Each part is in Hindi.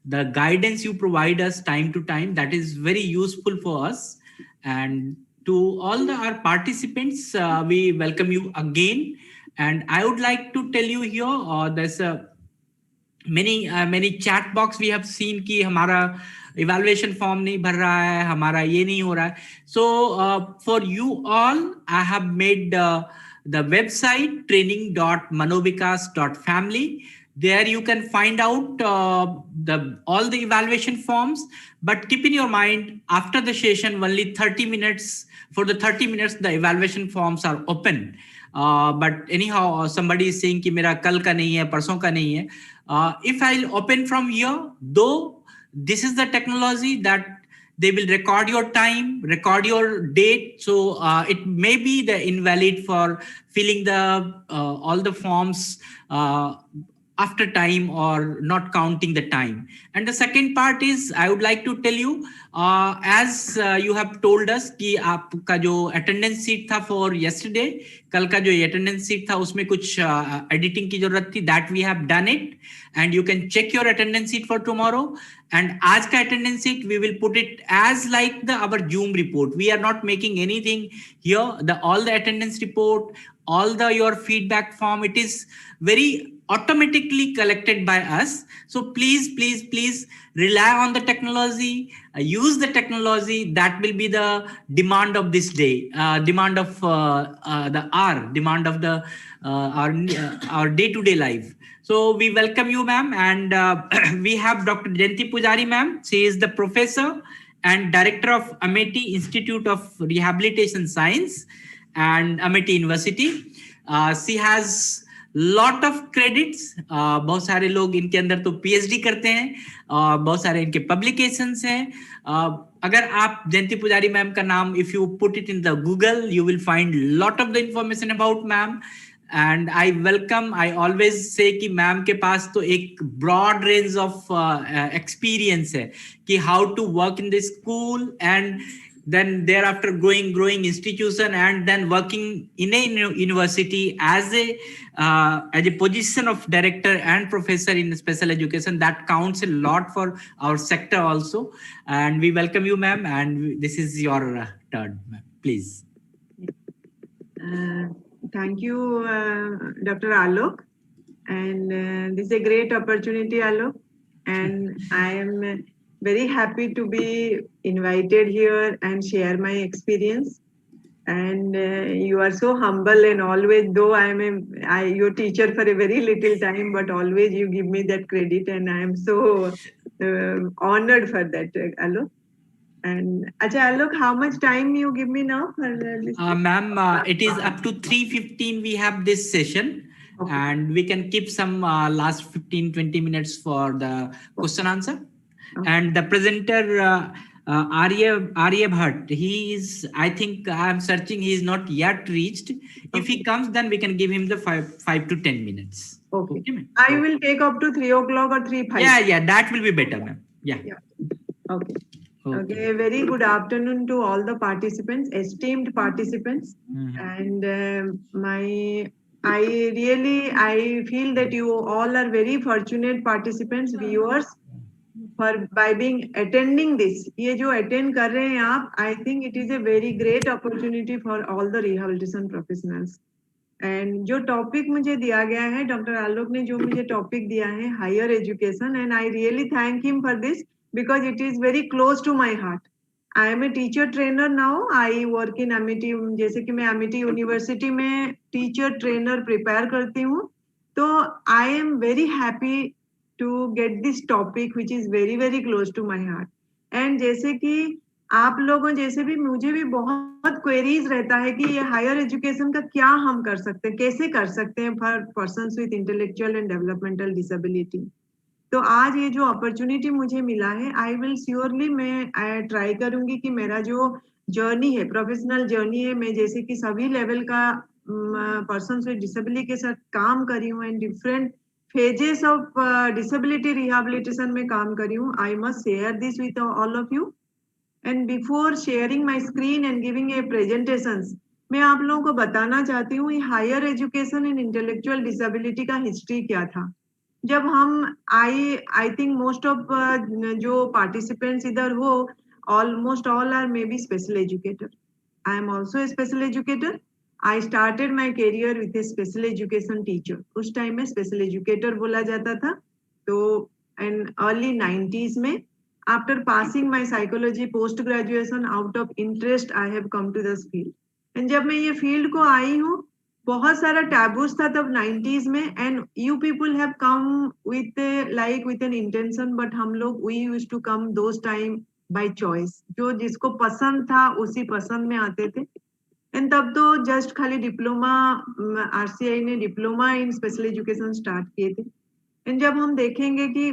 the guidance you provide us time to time. That is very useful for us. And to all our participants, we welcome you again. And I would like to tell you here, there's a many chat box we have seen कि हमारा evaluation form नहीं भर रहा है, हमारा ये नहीं हो रहा है. So for you all, I have made the website training.manovikas.family. There you can find out all the evaluation forms. But keep in your mind, after the session, only 30 minutes. For the 30 minutes, the evaluation forms are open. But anyhow, somebody is saying कि मेरा कल का नहीं है, परसों का नहीं है. If I'll open from here, though this is the technology that they will record your time, record your date. So it may be the invalid for filling the all the forms after time or not counting the time. And the second part is I would like to tell you, as you have told us कि आपका जो attendance sheet था for yesterday, कल का जो attendance sheet था उसमें कुछ editing की जरूरत थी, that we have done it, and you can check your attendance sheet for tomorrow. And आज का attendance sheet we will put it as like our Zoom report. We are not making anything here. All the attendance report, all your feedback form, it is very automatically collected by us. So please rely on the technology, use the technology. That will be the demand of this day, demand of the hour, demand of the our day-to-day life. So we welcome you, ma'am, and we have Dr. Jayanti Pujari, ma'am. She is the professor and director of Amity Institute of Rehabilitation Science and Amity University. She has lot of credits. बहुत सारे लोग इनके अंदर तो PhD करते हैं, बहुत सारे इनके publications हैं. अगर आप जयंती पुजारी मैम का नाम, if you put it in the Google, you will find lot of the information about ma'am. And I always say कि मैम के पास तो एक broad range of experience है कि how to work in the school, and then thereafter growing institution, and then working in a university as a position of director and professor in special education. That counts a lot for our sector also. And we welcome you, ma'am, and this is your turn, ma'am. Please. Thank you, Dr. Alok. And this is a great opportunity, Alok. And I am very happy to be invited here and share my experience. And you are so humble, and always, though I am your teacher for a very little time, but always you give me that credit, and I am so honored for that, Alok. And Acha, Alok, how much time you give me now for this? Ma'am, it is up to 3:15 we have this session. Okay. And we can keep some last 15-20 minutes for the question answer. Okay. And the presenter, Arya Bhatt, he is, I think I'm searching, he is not yet reached. Okay. If he comes, then we can give him the 5 to 10 minutes. Okay. Okay, I will take up to 3 o'clock or 3:05. Yeah, that will be better, ma'am. Yeah. Okay. Okay, very good afternoon to all the participants, esteemed participants. And I feel that you all are very fortunate participants, viewers, by being attending this. ये जो attend कर रहे हैं आप, I think it is a very great opportunity for all the rehabilitation professionals. And जो topic मुझे दिया गया है, Dr. Alok ने जो मुझे topic दिया है, higher education, and I really thank him for this because it is very close to my heart. I am a teacher trainer now. I work in Amity, जैसे कि मैं Amity University में teacher trainer prepare करती हूँ. तो I am very happy to get this topic which is very very close to my heart. And जैसे कि आप लोगों जैसे भी मुझे भी बहुत क्वेरीज रहता है कि ये हायर एजुकेशन का क्या हम कर सकते हैं, कैसे कर सकते हैं for persons with intellectual and developmental disability. तो आज ये जो अपॉर्चुनिटी मुझे मिला है, आई विल श्योरली मैं ट्राई करूंगी कि मेरा जो जर्नी है, प्रोफेशनल जर्नी है, मैं जैसे कि सभी लेवल का पर्सन्स विद डिसेबिलिटी के साथ काम करी हूँ and different phases of disability rehabilitation में काम करी हूँ. आई must share this with all of you. And before sharing my screen and giving a presentations, मैं आप लोगों को बताना चाहती हूँ ये higher education in intellectual disability का हिस्ट्री क्या था. जब हम आई थिंक मोस्ट ऑफ जो पार्टिसिपेंट्स इधर हो, almost all are maybe special educator. I am also a special educator. I started my career with a special education teacher. उस टाइम में स्पेशल एजुकेटर बोला जाता था. तो in early 90s में, after passing my psychology post graduation out of interest, I have come to this field. And जब मैं ये फील्ड को आई हूँ, बहुत सारा टैबूज था तब 90s में, and you people have come with with an intention, but हम लोग we used to come those time by choice. जो जिसको पसंद था उसी पसंद में आते थे. एंड तब तो जस्ट खाली डिप्लोमा, आरसीआई ने diploma in special education start किए थे. एंड जब हम देखेंगे कि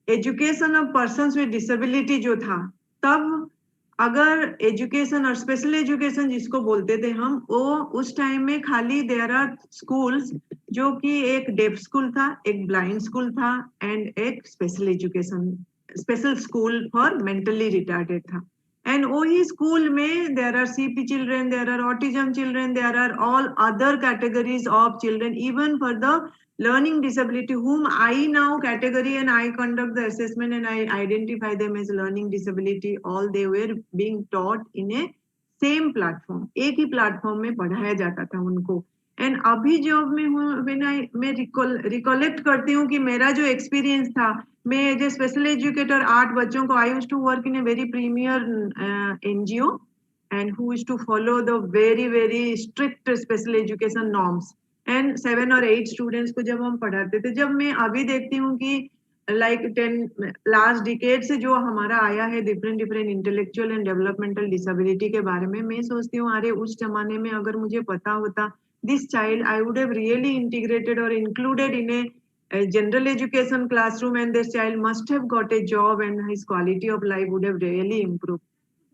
education of persons with disability जो था, तब अगर एजुकेशन और स्पेशल एजुकेशन जिसको बोलते थे हम, वो उस टाइम में खाली देयर आर स्कूल्स, जो कि एक डेफ स्कूल था, एक ब्लाइंड स्कूल था, एंड एक special education special school for mentally retarded था. And OE school में there are CP children, there are autism children, there are all other categories of children, even for the learning disability, whom I now category and I conduct the assessment and I identify them as learning disability. All they were being taught in a same platform. एक ही प्लेटफॉर्म में पढ़ाया जाता था उनको. एंड अभी जॉब में हूँ, मैं रिकॉलेक्ट करती हूँ कि मेरा जो एक्सपीरियंस था, मैं एज ए स्पेशल एजुकेटर 8 बच्चों को, I used to work in a very premier NGO and who used to follow the very strict special education norms. And 7 और 8 स्टूडेंट्स को जब हम पढ़ाते थे, जब मैं अभी देखती हूँ कि लाइक 10 लास्ट डिकेड से जो हमारा आया है different intellectual and developmental disability के बारे में, मैं सोचती हूँ अरे उस जमाने में अगर मुझे पता होता, this child I would have really integrated or included in a general education classroom, and this child must have got a job and his quality of life would have really improved.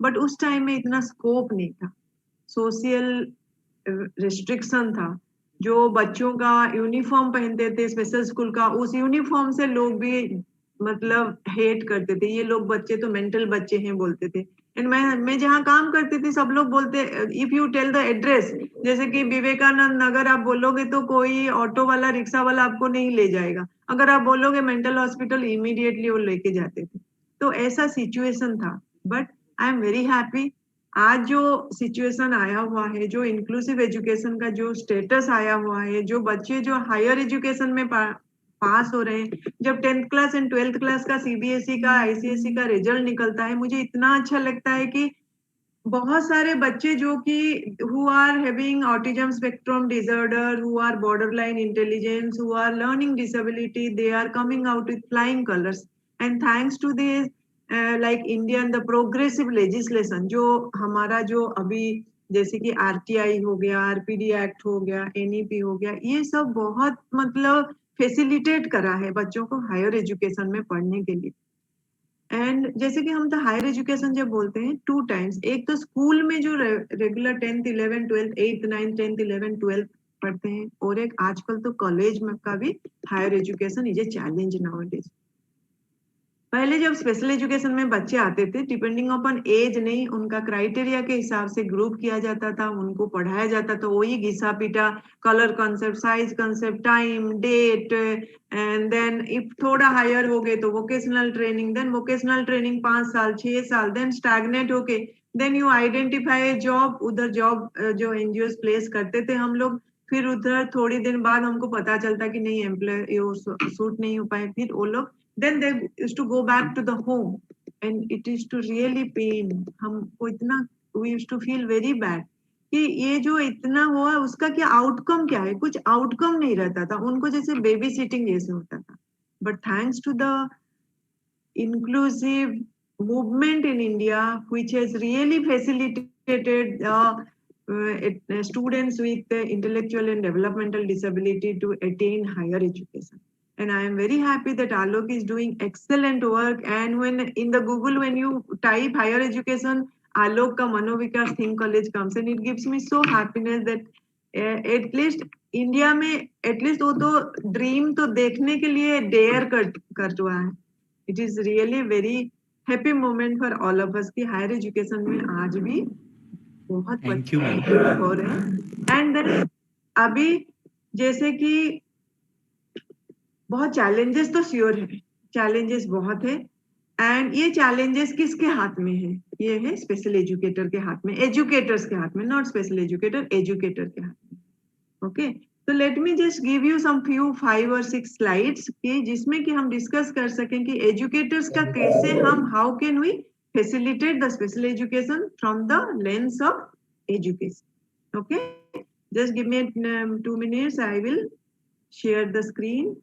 But उस टाइम में इतना स्कोप नहीं था, सोशल रिस्ट्रिक्शन था. जो बच्चों का यूनिफॉर्म पहनते थे स्पेशल स्कूल का, उस यूनिफॉर्म से लोग भी मतलब हेट करते थे, ये लोग बच्चे तो मेंटल बच्चे हैं बोलते थे. एंड मैं जहाँ काम करती थी, सब लोग बोलते, if you tell the address, जैसे कि विवेकानंद नगर आप बोलोगे तो कोई ऑटो वाला रिक्शा वाला आपको नहीं ले जाएगा. अगर आप बोलोगे मेंटल हॉस्पिटल, इमीडिएटली वो लेके जाते थे. तो ऐसा सिचुएशन था. But I am very happy, आज जो सिचुएशन आया हुआ है, जो इंक्लूसिव एजुकेशन का जो स्टेटस आया हुआ है, जो बच्चे जो हायर एजुकेशन में पास हो रहे हैं, जब 10th class and 12th class का सीबीएसई का आईसीएसई का रिजल्ट निकलता है, मुझे इतना अच्छा लगता है कि बहुत सारे बच्चे जो कि who are having autism spectrum disorder, who are borderline intelligence, who are learning disability, they are coming out with flying colors. And thanks to this like Indian the progressive legislation, जो हमारा जो अभी जैसे कि आरटीआई हो गया, आरपीडी एक्ट हो गया, एनईपी हो गया, ये सब बहुत मतलब फैसिलिटेट करा है बच्चों को हायर एजुकेशन में पढ़ने के लिए. एंड जैसे कि हम तो हायर एजुकेशन जब बोलते हैं 2 टाइम्स, एक तो स्कूल में जो regular 10th 11th 12th 8th 9th 10th 11th 12th पढ़ते हैं, और एक आजकल तो कॉलेज में का भी higher education is a challenge nowadays. पहले जब स्पेशल एजुकेशन में बच्चे आते थे, डिपेंडिंग अपॉन एज नहीं, उनका क्राइटेरिया के हिसाब से ग्रुप किया जाता था, उनको पढ़ाया जाता था, वही घिसा पीटा colour concept, size concept, time, date, and then if थोड़ा हायर हो गए तो vocational training, then vocational training 5 साल 6 साल, देन स्टैग्नेट होके देन यू आइडेंटिफाई जॉब. उधर जॉब जो एनजीओ प्लेस करते थे हम लोग, फिर उधर थोड़ी दिन बाद हमको पता चलता कि नहीं एम्प्लॉय सूट नहीं हो पाए, फिर वो लोग then they used to go back to the home, and it is to really pain. हमको इतना we used to feel very bad कि ये जो इतना हुआ उसका क्या आउटकम क्या है, कुछ आउटकम नहीं रहता था उनको, जैसे बेबी सिटिंग जैसे होता था. But thanks to the inclusive movement in India, which has really facilitated students with intellectual and developmental disability to attain higher education. And I am very happy that Alok is doing excellent work. And when in the Google, when you type higher education, Alok ka Manovikas Think College comes, and it gives me so happiness that at least India में at least वो तो dream तो देखने के लिए dare कर रहा है. It is really very happy moment for all of us कि higher education में आज भी बहुत बच्चे हो रहे हैं. And then अभी जैसे कि बहुत चैलेंजेस तो श्योर है, चैलेंजेस बहुत है, एंड ये चैलेंजेस किसके हाथ में है? ये है स्पेशल एजुकेटर के हाथ में, एजुकेटर्स के हाथ में, नॉट स्पेशल एजुकेटर, एजुकेटर के हाथ में। ओके, तो let me just give you some few 5 और 6 स्लाइड्स कि जिसमें कि हम डिस्कस कर सकें कि एजुकेटर्स का कैसे हम, how can we facilitate the special education from the lens of education. Okay, just give me 2 minutes, I will share the screen.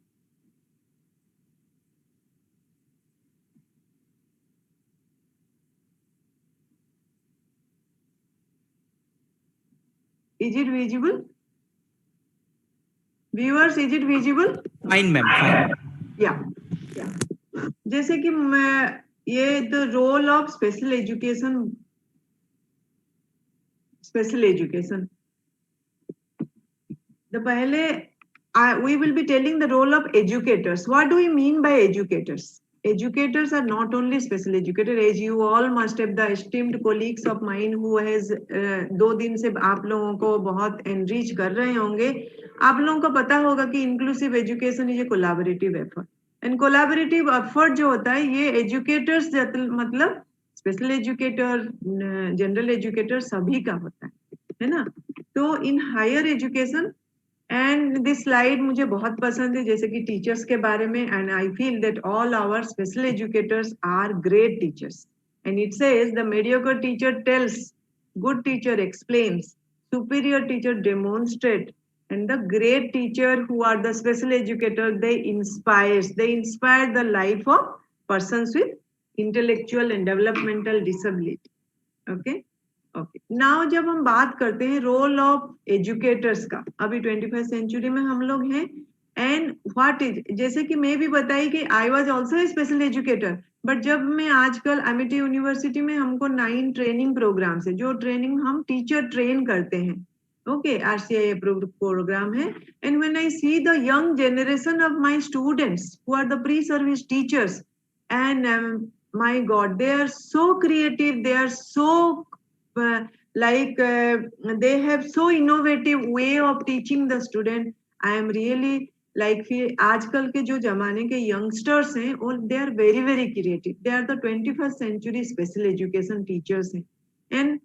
Is it visible? Viewers, is it visible? Fine, ma'am. Fine. Yeah. जैसे कि मैं ये the role of special education, the पहले we will be telling the role of educators. What do we mean by educators? Educators are not only special educator, as you all must have the esteemed colleagues of mine who has 2 दिन से आप लोगों को बहुत enrich कर रहे होंगे. आप लोगों को पता होगा कि inclusive education is a collaborative effort. And collaborative effort जो होता है ये educators मतलब special educator, general educator सभी का होता है ना? तो in higher education, and this slide मुझे बहुत पसंद है जैसे कि टीचर्स के बारे में, and I feel that all our special educators are great teachers, and it says the mediocre teacher tells, good teacher explains, superior teacher demonstrate, and the great teacher who are the special educator, they inspire the life of persons with intellectual and developmental disability. Okay, okay, now जब हम बात करते हैं रोल ऑफ एजुकेटर्स का, अभी 21st सेंचुरी में हम लोग हैं, एंड व्हाट इज, जैसे कि मैं भी बताई कि I was also a special educator, but जब मैं आजकल एमिटी यूनिवर्सिटी में हमको 9 ट्रेनिंग प्रोग्राम है, जो ट्रेनिंग हम टीचर ट्रेन करते हैं, ओके, आरसीआई अप्रूव्ड प्रोग्राम है, and when I see the young generation of my students who are the pre service teachers, and my God, they are so creative, they are so they have so innovative way of teaching the student. I am really like, फिर आजकल के जो जमाने के youngsters हैं, they are very very creative. They are the 21st century special education teachers हैं. And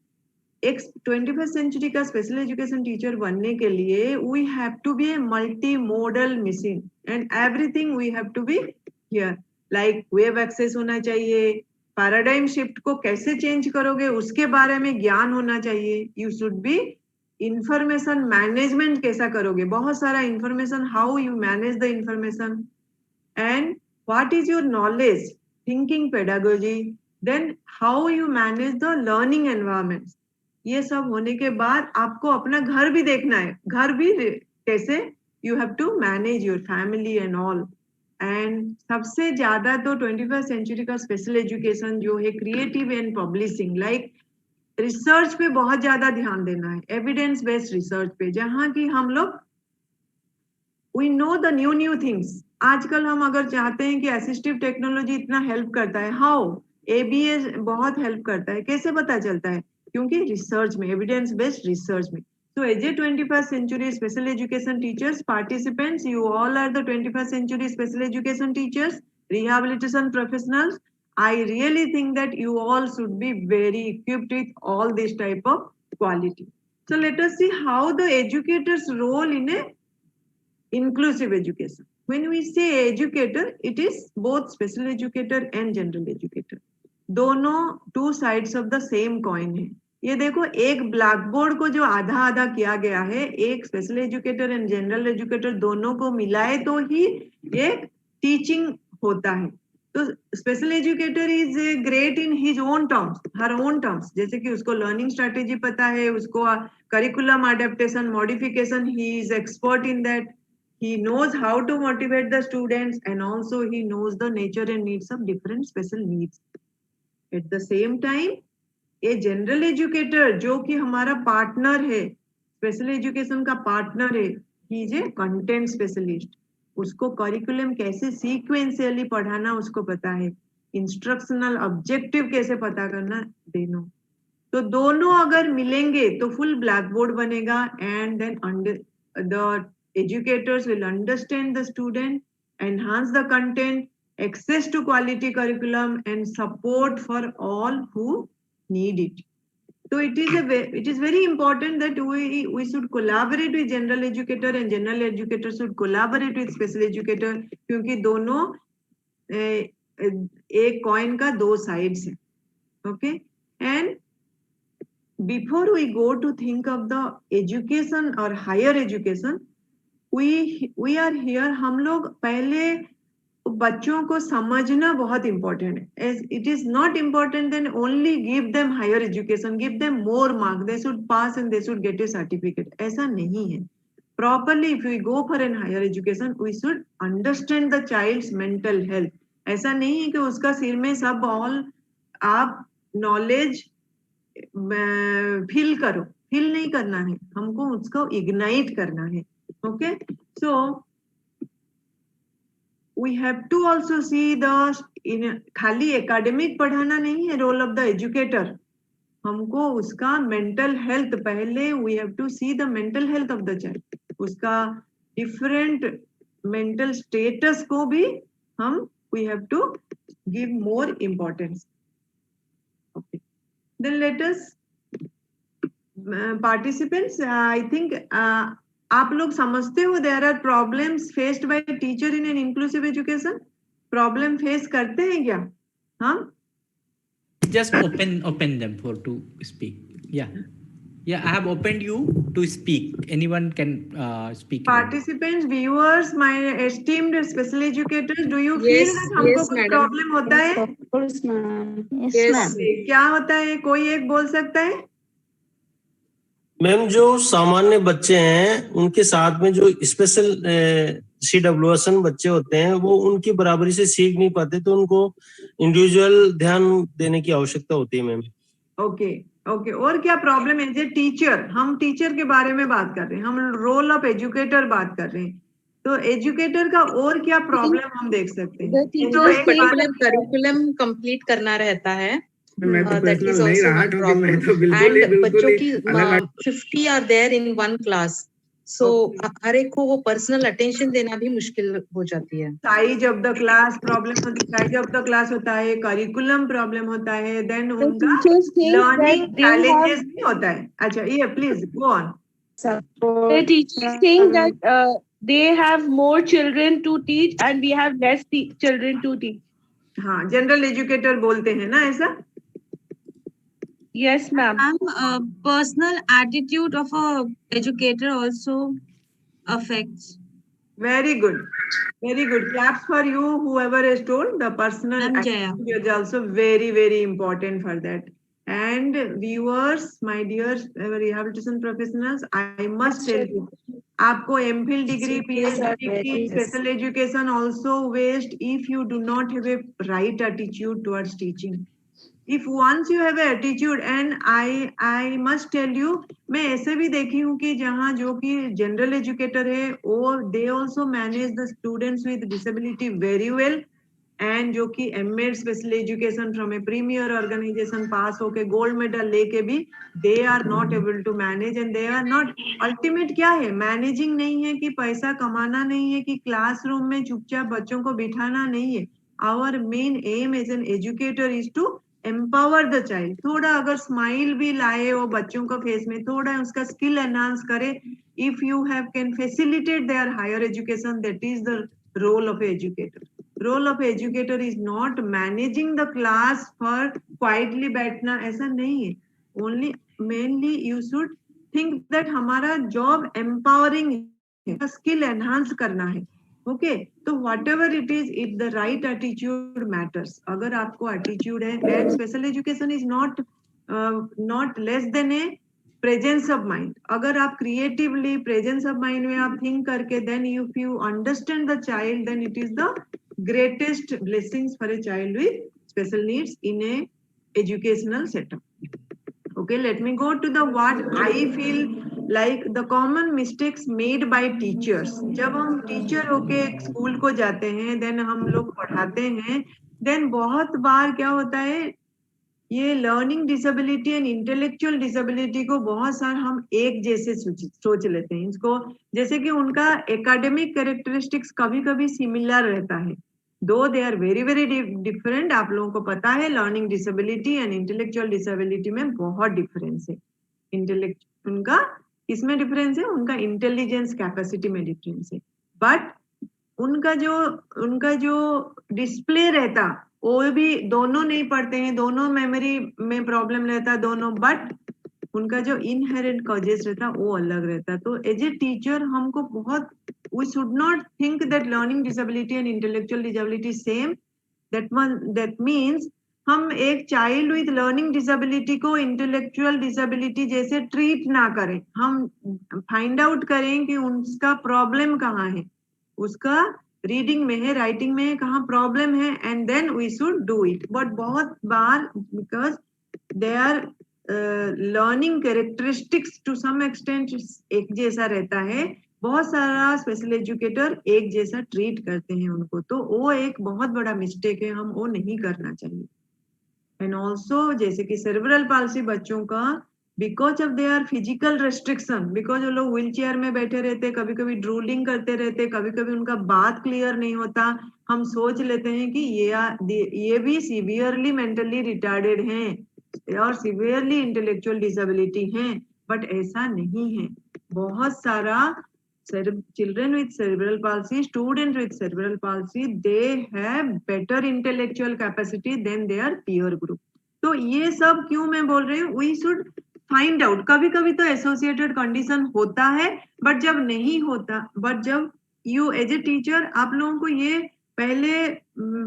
एक 21st century का special education teacher बनने के लिए we have to be a multimodal machine, and everything we have to be here. Like web access होना चाहिए, पैराडाइम शिफ्ट को कैसे चेंज करोगे उसके बारे में ज्ञान होना चाहिए, you should be information management कैसा करोगे, बहुत सारा information, how you manage the information, and what is your knowledge, thinking pedagogy, then how you manage the learning environment. ये सब होने के बाद आपको अपना घर भी देखना है, घर भी कैसे, you have to manage your family and all. And सबसे ज्यादा तो 21st सेंचुरी का स्पेशल एजुकेशन जो है creative and publishing, like research पे बहुत ज्यादा ध्यान देना है, एविडेंस बेस्ड रिसर्च पे, जहां की हम लोग we know the new things. आजकल हम अगर चाहते हैं कि असिस्टिव टेक्नोलॉजी इतना हेल्प करता है, हाउ एबीएस बहुत हेल्प करता है, कैसे पता चलता है, क्योंकि रिसर्च में, एविडेंस बेस्ड रिसर्च में. So as a 21st century special education teachers, participants, you all are the 21st century special education teachers, rehabilitation professionals. I really think that you all should be very equipped with all this type of quality. So let us see how the educator's role in a inclusive education. When we say educator, it is both special educator and general educator. दोनों two sides of the same coin है. ये देखो, एक ब्लैक बोर्ड को जो आधा आधा किया गया है, एक special educator and general educator दोनों को मिलाए तो ही एक टीचिंग होता है. तो special educator is great in his own terms, her own terms, जैसे कि उसको लर्निंग स्ट्रेटेजी पता है, उसको curriculum adaptation, modification, he is expert in that, he knows how to motivate the students, and also he knows the nature and needs of different special needs. At the same time, a general educator जो कि हमारा पार्टनर है, स्पेशल एजुकेशन का पार्टनर है, he is a content specialist, उसको करिकुलम कैसे सीक्वेंशियली पढ़ाना उसको पता है, इंस्ट्रक्शनल ऑब्जेक्टिव कैसे पता करना, देनो. तो दोनों अगर मिलेंगे तो फुल ब्लैक बोर्ड बनेगा, and then the educators will understand the student, enhance the content, access to quality curriculum, and support for all who need it. So it is very important that we should collaborate with general educator, and general educator should collaborate with special educator, क्योंकि दोनों एक coin का दो sides हैं. Okay, and before we go to think of the education or higher education, we are here, हम लोग पहले बच्चों को समझना बहुत important है. It is not important then only give them higher education, give them more mark, they should pass and they should get a certificate. ऐसा नहीं है. Properly, if we go for an higher education, we should understand the child's mental health. ऐसा नहीं है कि उसका सिर में सब all आप knowledge fill करो, fill नहीं करना है, हमको उसको ignite करना है. Okay, so we have to also see the खाली academic पढ़ाना नहीं है role of the educator. हमको उसका mental health पहले we have to see the mental health of the child. उसका different mental status को भी हम we have to give more importance. Okay. Then let us participants. I think आप लोग समझते हो there are problems faced by a teacher in an inclusive education. Problem face करते हैं क्या? हम just open them for to speak. Yeah, I have opened you to speak. Anyone can speak. Participants, viewers, my esteemed special educators, do you feel that हमको कोई problem होता है? Of course, ma'am. Yes, ma'am. क्या होता है? कोई एक बोल सकता है? मैम, जो सामान्य बच्चे हैं उनके साथ में जो स्पेशल CWSN बच्चे होते हैं वो उनकी बराबरी से सीख नहीं पाते, तो उनको इंडिविजुअल ध्यान देने की आवश्यकता होती है मैम. ओके. और क्या प्रॉब्लम है? जे टीचर, हम टीचर के बारे में बात कर रहे हैं, हम रोल ऑफ एजुकेटर बात कर रहे हैं, तो एजुकेटर का और क्या प्रॉब्लम हम देख सकते हैं? करिकुलम कंप्लीट करना रहता है. मैं तो That is नहीं also रहा one क्योंकि problem. मैं तो बिल्कुल And बच्चों की अलग 50 are there in one class. So हर एक को वो पर्सनल अटेंशन देना भी मुश्किल हो जाती है. Size of the class problem होती है, साइज ऑफ द क्लास होता है, करिकुलम प्रॉब्लम होता है, देन उनका लर्निंग चैलेंजेस भी होता है. अच्छा, ये please go on. The teachers think that they have more children to teach and we have less children to teach. हाँ, जनरल एजुकेटर बोलते हैं ना ऐसा? Yes, ma'am. Personal attitude of a educator also affects. Very good. Claps for you, whoever has told. The personal I'm Jaya. attitude is also very important for that. And viewers, my dear rehabilitation professionals, I must tell you, आपको MPhil degree, PhD degree, special education also waste if you do not have a right attitude towards teaching. If once you have an attitude, and I must tell you, मैं ऐसे भी देखी हूँ कि जहाँ जो कि जनरल एजुकेटर है, और they also manage the students with disability very well, and जो कि MA special education from a premier organisation pass होके गोल्ड मेडल लेके भी they are not able to manage, and they are not. Ultimate क्या है? मैनेजिंग नहीं है कि पैसा कमाना नहीं है कि क्लासरूम में चुपचाप बच्चों को बिठाना नहीं है. Our main aim as an educator is to empower the child. थोड़ा अगर स्माइल भी लाए वो बच्चों का फेस में, थोड़ा उसका स्किल एनहांस करे. If you have can facilitate their higher education, that is the role of educator. Role of educator is not managing the class for quietly बैठना, ऐसा नहीं है. Only mainly you should think that हमारा job empowering है, skill enhance करना है. ओके, तो whatever it is, if the right attitude matters. अगर आपको attitude है, and special education is not less than a presence of mind. अगर आप creatively presence of mind में आप think करके, then if you understand the child, then it is the greatest blessings for a child with special needs in a educational setup. Okay, let me go to the what I feel like the common mistakes made by teachers. जब हम टीचर होके स्कूल को जाते हैं, then हम लोग पढ़ाते हैं, then बहुत बार क्या होता है, ये learning disability and intellectual disability को बहुत सारा हम एक जैसे सोच लेते हैं इसको, जैसे कि उनका एकेडमिक कैरेक्टरिस्टिक्स कभी कभी सिमिलर रहता है, though they are very very different. आप लोगों को पता है learning disability and intellectual disability में बहुत डिफरेंस है। इंटेलेक्ट उनका किसमें डिफरेंस है? उनका इंटेलिजेंस कैपेसिटी में डिफरेंस है, बट उनका जो डिस्प्ले रहता वो भी, दोनों नहीं पढ़ते हैं, दोनों मेमोरी में प्रॉब्लम रहता दोनों, बट उनका जो इनहेरेंट कॉजेस रहता वो अलग रहता। तो एज ए टीचर हमको बहुत, we should not think that learning disability and intellectual disability same. That means हम एक चाइल्ड विथ लर्निंग डिसेबिलिटी को इंटेलेक्चुअल डिसेबिलिटी जैसे ट्रीट ना करें, हम फाइंड आउट करें कि उसका प्रॉब्लम कहाँ है, उसका रीडिंग में है, राइटिंग में है, कहाँ प्रॉब्लम है, and then we should do it. But बहुत बार because they are learning characteristics to some extent एक जैसा रहता है, बहुत सारा स्पेशल एजुकेटर एक जैसा ट्रीट करते हैं उनको, तो वो एक बहुत बड़ा मिस्टेक है, हम वो नहीं करना चाहिए। एंड ऑल्सो जैसे कि सेरेब्रल पाल्सी बच्चों का, because of their physical restriction, because वो लोग व्हील चेयर में बैठे रहते, कभी कभी ड्रूलिंग करते रहते, कभी कभी उनका बात क्लियर नहीं होता, हम सोच लेते हैं कि ये भी सिवियरली मेंटली रिटार्डेड हैं और सिवियरली इंटेलेक्चुअल डिसेबिलिटी हैं, बट ऐसा नहीं है। बहुत सारा children with cerebral palsy, students with cerebral palsy, they have better intellectual capacity than their peer group. तो ये सब क्यों मैं बोल रही हूँ, we should find out। कभी कभी तो एसोसिएटेड कंडीशन होता है, बट जब नहीं होता, बट जब यू एज ए टीचर आप लोगों को ये पहले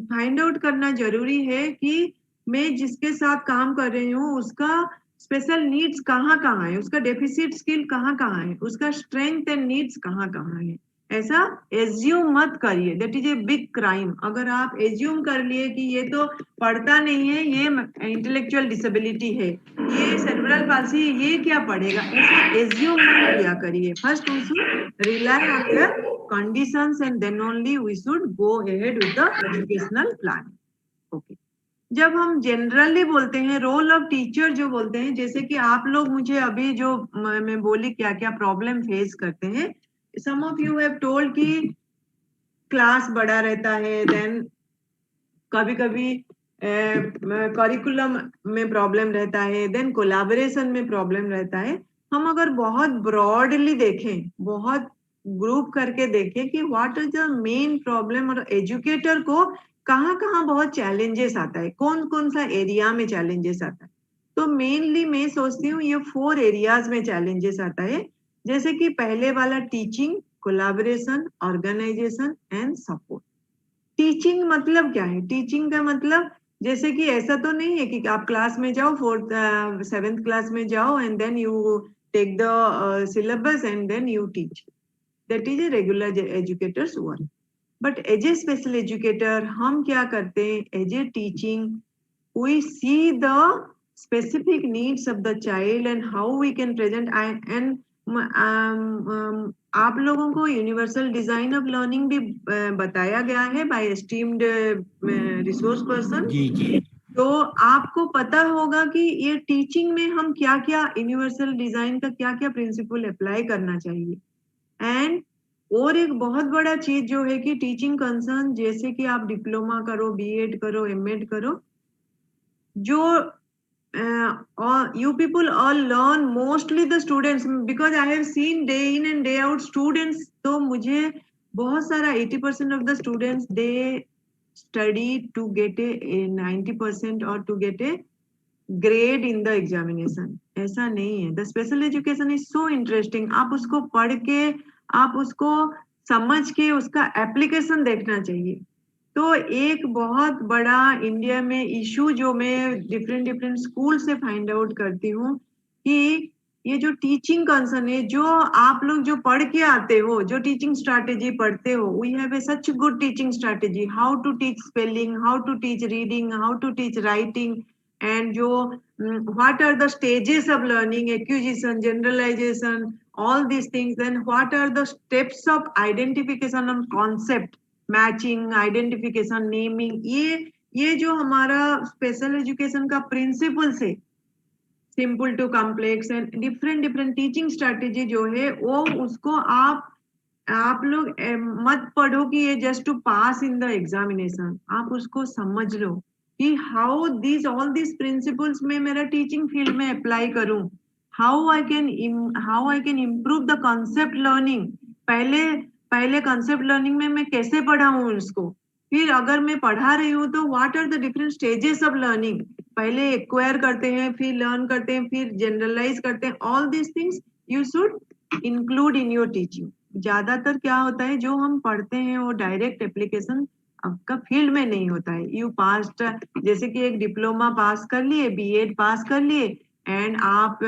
फाइंड आउट करना जरूरी है कि मैं जिसके साथ काम कर रही हूँ उसका स्पेशल नीड्स कहाँ कहाँ है, उसका डेफिसिट स्किल कहाँ कहाँ है, उसका स्ट्रेंथ एंड नीड्स कहाँ कहाँ है। ऐसा एज्यूम मत करिए, that is a big crime. अगर आप एज्यूम कर लिए कि ये तो पढ़ता नहीं है, ये इंटेलेक्चुअल डिसेबिलिटी है, ये सेरेब्रल पाल्सी, ये क्या पढ़ेगा, ऐसा एज्यूम मत किया करिए। First we should rely on their conditions and then only we should go ahead with the educational plan. Okay, जब हम जनरली बोलते हैं रोल ऑफ टीचर जो बोलते हैं, जैसे कि आप लोग मुझे अभी जो मैं बोली क्या क्या प्रॉब्लम फेस करते हैं, सम ऑफ यू हैव टोल्ड कि क्लास बड़ा रहता है, देन कभी कभी करिकुलम में प्रॉब्लम रहता है, देन कोलैबोरेशन में प्रॉब्लम रहता है। हम अगर बहुत ब्रॉडली देखें, बहुत ग्रुप करके देखें कि what is the main problem, और एजुकेटर को कहाँ कहाँ बहुत चैलेंजेस आता है, कौन कौन सा एरिया में चैलेंजेस आता है, तो मेनली मैं सोचती हूँ ये 4 एरियाज में चैलेंजेस आता है। जैसे कि पहले वाला teaching, collaboration, organisation and support. Teaching मतलब क्या है? टीचिंग का मतलब जैसे कि ऐसा तो नहीं है कि आप क्लास में जाओ, 4th 7th क्लास में जाओ and then you take the syllabus and then you teach, that is a regular educators work. But as a special educator हम क्या करते हैं, as a teaching we see the specific needs of the child and how we can present and आप लोगों को यूनिवर्सल डिजाइन ऑफ लर्निंग भी बताया गया है बाय एस्टीम्ड रिसोर्स पर्सन। तो आपको पता होगा कि ये टीचिंग में हम क्या क्या यूनिवर्सल डिजाइन का क्या क्या प्रिंसिपल अप्लाई करना चाहिए। एंड और एक बहुत बड़ा चीज जो है कि टीचिंग कंसर्न, जैसे कि आप डिप्लोमा करो, बीएड करो, एमएड करो, जो you people all learn, mostly the students, because I have seen day in and day out students, तो मुझे बहुत सारा 80% of the students they study to get a 90% or to get a grade in the examination। ऐसा नहीं है। The special education is so interesting। आप उसको पढ़ के, आप उसको समझ के उसका एप्लीकेशन देखना चाहिए। तो एक बहुत बड़ा इंडिया में इशू जो मैं डिफरेंट स्कूल से फाइंड आउट करती हूँ कि ये जो टीचिंग कंसर्न है, जो आप लोग जो पढ़ के आते हो, जो टीचिंग स्ट्रैटेजी पढ़ते हो, we have a such good teaching strategy, how to teach spelling, how to teach reading, how to teach writing, and जो what are the stages of learning, acquisition, generalisation, all these things, then what are the steps of identification of concept, matching, identification, naming, ये ये जो हमारा स्पेशल एजुकेशन का प्रिंसिपल्स है, simple to complex and different teaching strategy जो है, वो उसको आप लोग मत पढ़ो कि ये just to pass in the examination, आप उसको समझ लो कि how this all this principles में मेरा टीचिंग फील्ड में अप्लाई करूं, how I can improve the concept learning. पहले कॉन्सेप्ट लर्निंग में मैं कैसे पढ़ाऊं उसको, फिर अगर मैं पढ़ा रही हूँ तो what are the different stages of learning, पहले एक्वायर करते हैं, फिर लर्न करते हैं, फिर जनरलाइज करते हैं, all this things you should include in your teaching. ज्यादातर क्या होता है, जो हम पढ़ते हैं वो डायरेक्ट एप्लीकेशन आपका फील्ड में नहीं होता है। यू पास, जैसे कि एक डिप्लोमा पास कर लिए, बीएड पास कर लिए, एंड आप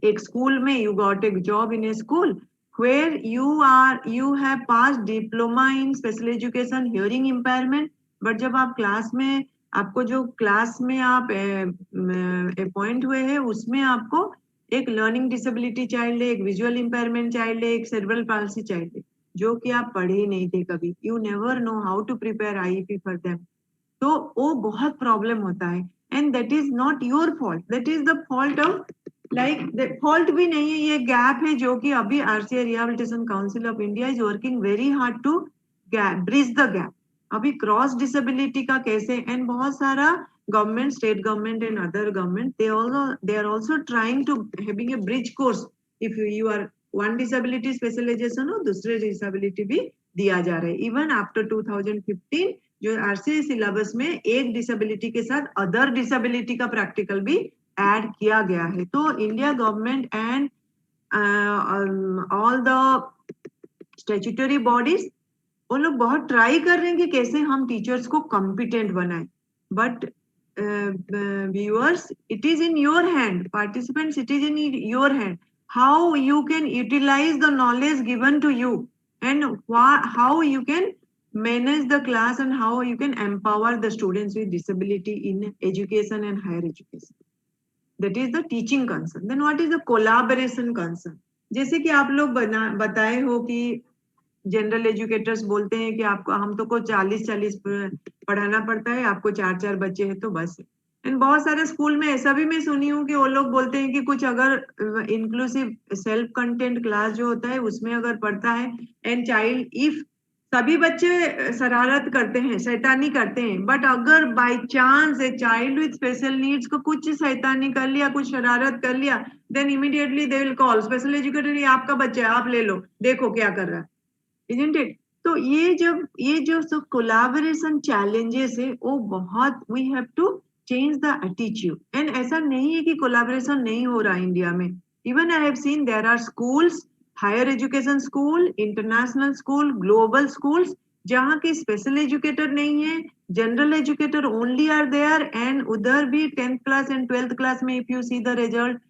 एक स्कूल में you got a job in A school where you have passed diploma in special education hearing impairment, but जब आप क्लास में, आपको जो क्लास में आप अपॉइंट हुए हैं उसमें आपको एक लर्निंग डिसेबिलिटी चाइल्ड है, एक विजुअल इम्पेयरमेंट चाइल्ड है, एक सेरेब्रल पाल्सी चाइल्ड है, जो कि आप पढ़े ही नहीं थे कभी, you never know how to prepare IEP for them, तो वो बहुत प्रॉब्लम होता है। And that is not your fault, that is the fault of, like fault भी नहीं है, ये गैप है जो कि अभी RCI rehabilitation council of India is working very hard to bridge the gap. अभी क्रॉस डिसेबिलिटी का कैसे, एंड बहुत सारा government, state government and other government, they are also trying to having a bridge course, if you are one disability specialization हो, दूसरे डिसेबिलिटी भी दिया जा रहा है। इवन आफ्टर 2015 जो आरसीआई सिलेबस में एक डिसेबिलिटी के साथ अदर डिसेबिलिटी का प्रैक्टिकल भी ऐड किया गया है। तो India government and all the statutory bodies, वो लोग बहुत ट्राई कर रहे हैं कि कैसे हम टीचर्स को कॉम्पिटेंट बनाएं, but viewers, it is in your hand, participants, it is in your hand, how you can utilize the knowledge given to you, and how you can manage the class, and how you can empower the students with disability in education and higher education. That is the teaching concern. Then what is the collaboration concern? जैसे कि आप लोग बताए हो कि जनरल एजुकेटर्स बोलते हैं कि आपको, हम तो को 40 पढ़ाना पड़ता है, आपको 4 बच्चे हैं तो बस। एंड बहुत सारे स्कूल में ऐसा भी मैं सुनी हूँ कि वो लोग बोलते हैं कि कुछ अगर इंक्लूसिव सेल्फ कंटेंट क्लास जो होता है उसमें अगर पढ़ता है, एंड चाइल्ड, इफ सभी बच्चे शरारत करते हैं, शैतानी करते हैं, बट अगर by chance a child with special needs को कुछ शैतानी कर लिया, कुछ शरारत कर लिया, then immediately they will call special educator, ये आपका बच्चा है, आप ले लो, देखो क्या कर रहा है, isn't it? तो ये जो सब कोलैबोरेशन चैलेंजेस है, वो बहुत, we have to change the attitude. And ऐसा नहीं है कि कोलैबोरेशन नहीं हो रहा इंडिया में। Even I have seen there are schools, higher education school, international school, global schools, जहाँ की स्पेशल एजुकेटर नहीं है, general educator only are there, and उधर भी 10th class and 12th class में if you see the result,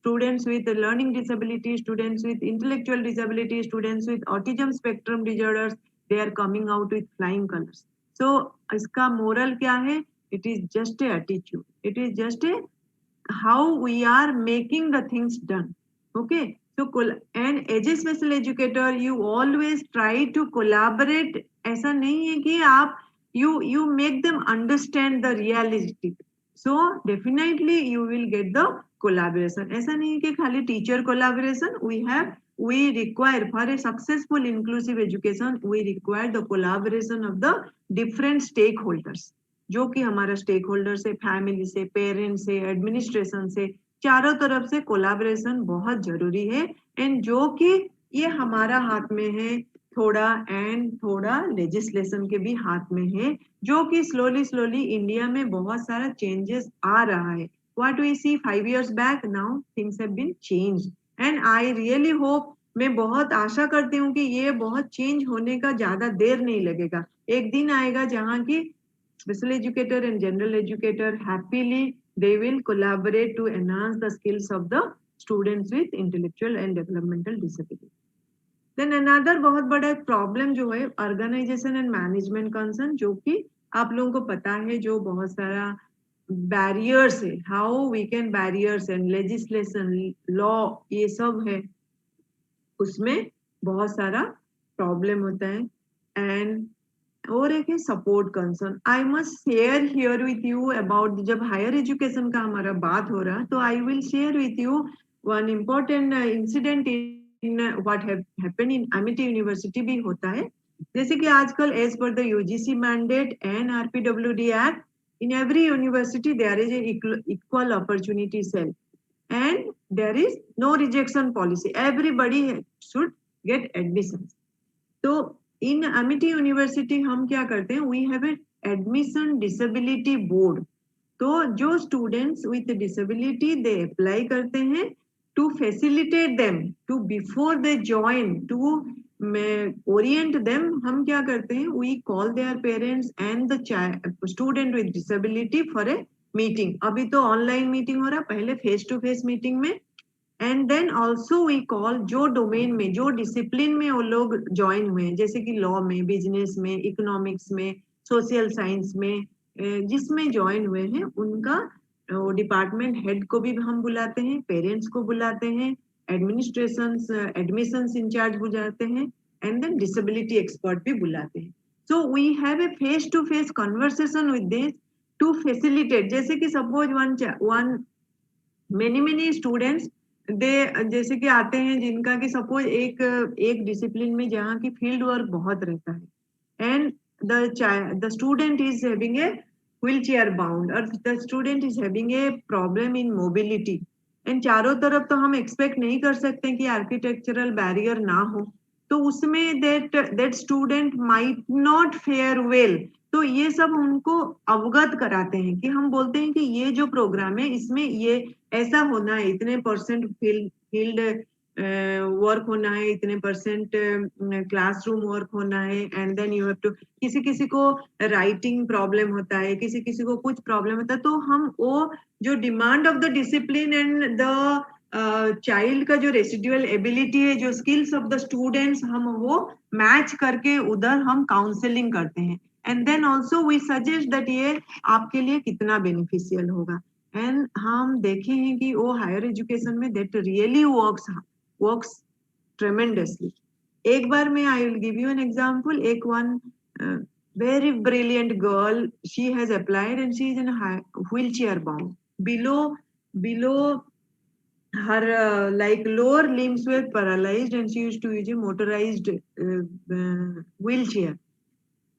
students with learning disability, students with intellectual disability, students with autism spectrum disorders, they are coming out with flying colors. So इसका moral क्या है? It is just a attitude. It is just a how we are making the things done. Okay. So and as a special educator, you always try to collaborate. ऐसा नहीं है कि आप you make them understand the reality. So definitely you will get the collaboration. ऐसा नहीं कि खाली teacher collaboration, we require for a successful inclusive education, we require the collaboration of the different stakeholders, जो कि हमारा स्टेक से, फैमिली से, पेरेंट्स से, एडमिनिस्ट्रेशन से, चारों तरफ से कोलैबोरेशन बहुत जरूरी है। एंड जो कि ये हमारा हाथ में है थोड़ा, एंड थोड़ा लेजिस्लेशन के भी हाथ में है, जो कि स्लोली इंडिया में बहुत सारा चेंजेस आ रहा है। What we see 5 years back, now things have been changed, and I really hope, मैं बहुत आशा करती हूँ कि ये बहुत चेंज होने का ज्यादा देर नहीं लगेगा। एक दिन आएगा जहाँ की special educator and general educator happily they will collaborate to enhance the skills of the students with intellectual and developmental disability. Then another बहुत बड़ा प्रॉब्लम जो है ऑर्गेनाइजेशन एंड मैनेजमेंट कंसर्न, जो कि आप लोगों को पता है, जो बहुत सारा बैरियर्स है, how we can barriers and legislation, law, ये सब है, उसमें बहुत सारा प्रॉब्लम होता है। एंड और एक है support concern. I must share here with you about, जब हायर एजुकेशन का हमारा बात हो रहा, तो I will share with you one important incident in what happened in Amity university भी होता है. जैसे कि आजकल एज पर the UGC mandate and RPWD act, in every university there is a equal opportunity cell and there is no rejection policy. Everybody should get admissions. So in Amity University हम क्या करते हैं, we have a admission disability board. तो जो students with disability they apply करते हैं to facilitate them to before they join to orient them, हम क्या करते हैं, we call their parents and the student with disability for a meeting. अभी तो online meeting हो रहा, पहले face to face meeting में. And then also we call जो domain में, जो discipline में वो लोग join हुए हैं, जैसे कि law में, business में, economics में, social science में, जिसमें join हुए हैं उनका डिपार्टमेंट हेड को भी हम बुलाते हैं, पेरेंट्स को बुलाते हैं, एडमिशंस इंचार्ज बुलाते हैं, एंड देन डिसेबिलिटी एक्सपर्ट भी बुलाते हैं. So we have a face to face conversation with this to facilitate. जैसे कि suppose one many students they जैसे कि आते हैं जिनका कि सपोज एक डिसिप्लिन में जहाँ की फील्ड वर्क बहुत रहता है, and the student is having a wheelchair bound or the student is having a problem in mobility, and चारों तरफ तो हम एक्सपेक्ट नहीं कर सकते कि आर्किटेक्चरल बैरियर ना हो, तो उसमें that student might not fare well. तो ये सब उनको अवगत कराते हैं कि हम बोलते हैं कि ये जो प्रोग्राम है इसमें ये ऐसा होना है, इतने परसेंट फील्ड वर्क होना है, इतने परसेंट क्लासरूम वर्क होना है, and then you have to, किसी को राइटिंग प्रॉब्लम होता है, किसी को कुछ प्रॉब्लम होता है, तो हम वो जो demand of the discipline and the child का जो रेसिडुअल एबिलिटी है, जो स्किल्स ऑफ द स्टूडेंट्स, हम वो मैच करके उधर हम काउंसलिंग करते हैं, and then also we suggest that ये आपके लिए कितना बेनिफिशियल होगा. एंड हम देखे हैं कि वो हायर एजुकेशन में दैट रियली works tremendously. एक बार में I will give you an example. एक one very brilliant girl, she has applied and she is in a wheelchair bound. Below her like lower limbs were paralyzed and she used to use a motorized wheelchair.